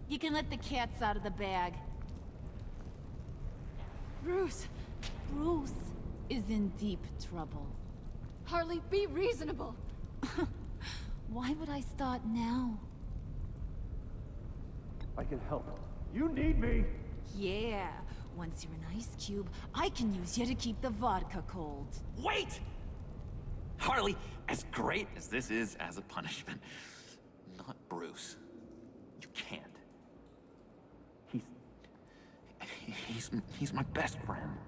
You can let the cats out of the bag. Bruce! Bruce is in deep trouble. Harley, be reasonable! Why would I start now? I can help. You need me! Yeah, once you're an ice cube, I can use you to keep the vodka cold. Wait! Harley, as great as this is as a punishment, not Bruce. You can't. He's my best friend.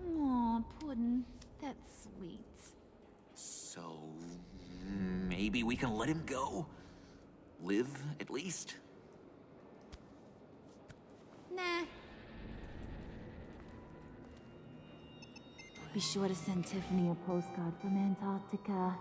Aw, Puddin', that's sweet. So, maybe we can let him go? Live, at least? Nah. Be sure to send Tiffany a postcard from Antarctica.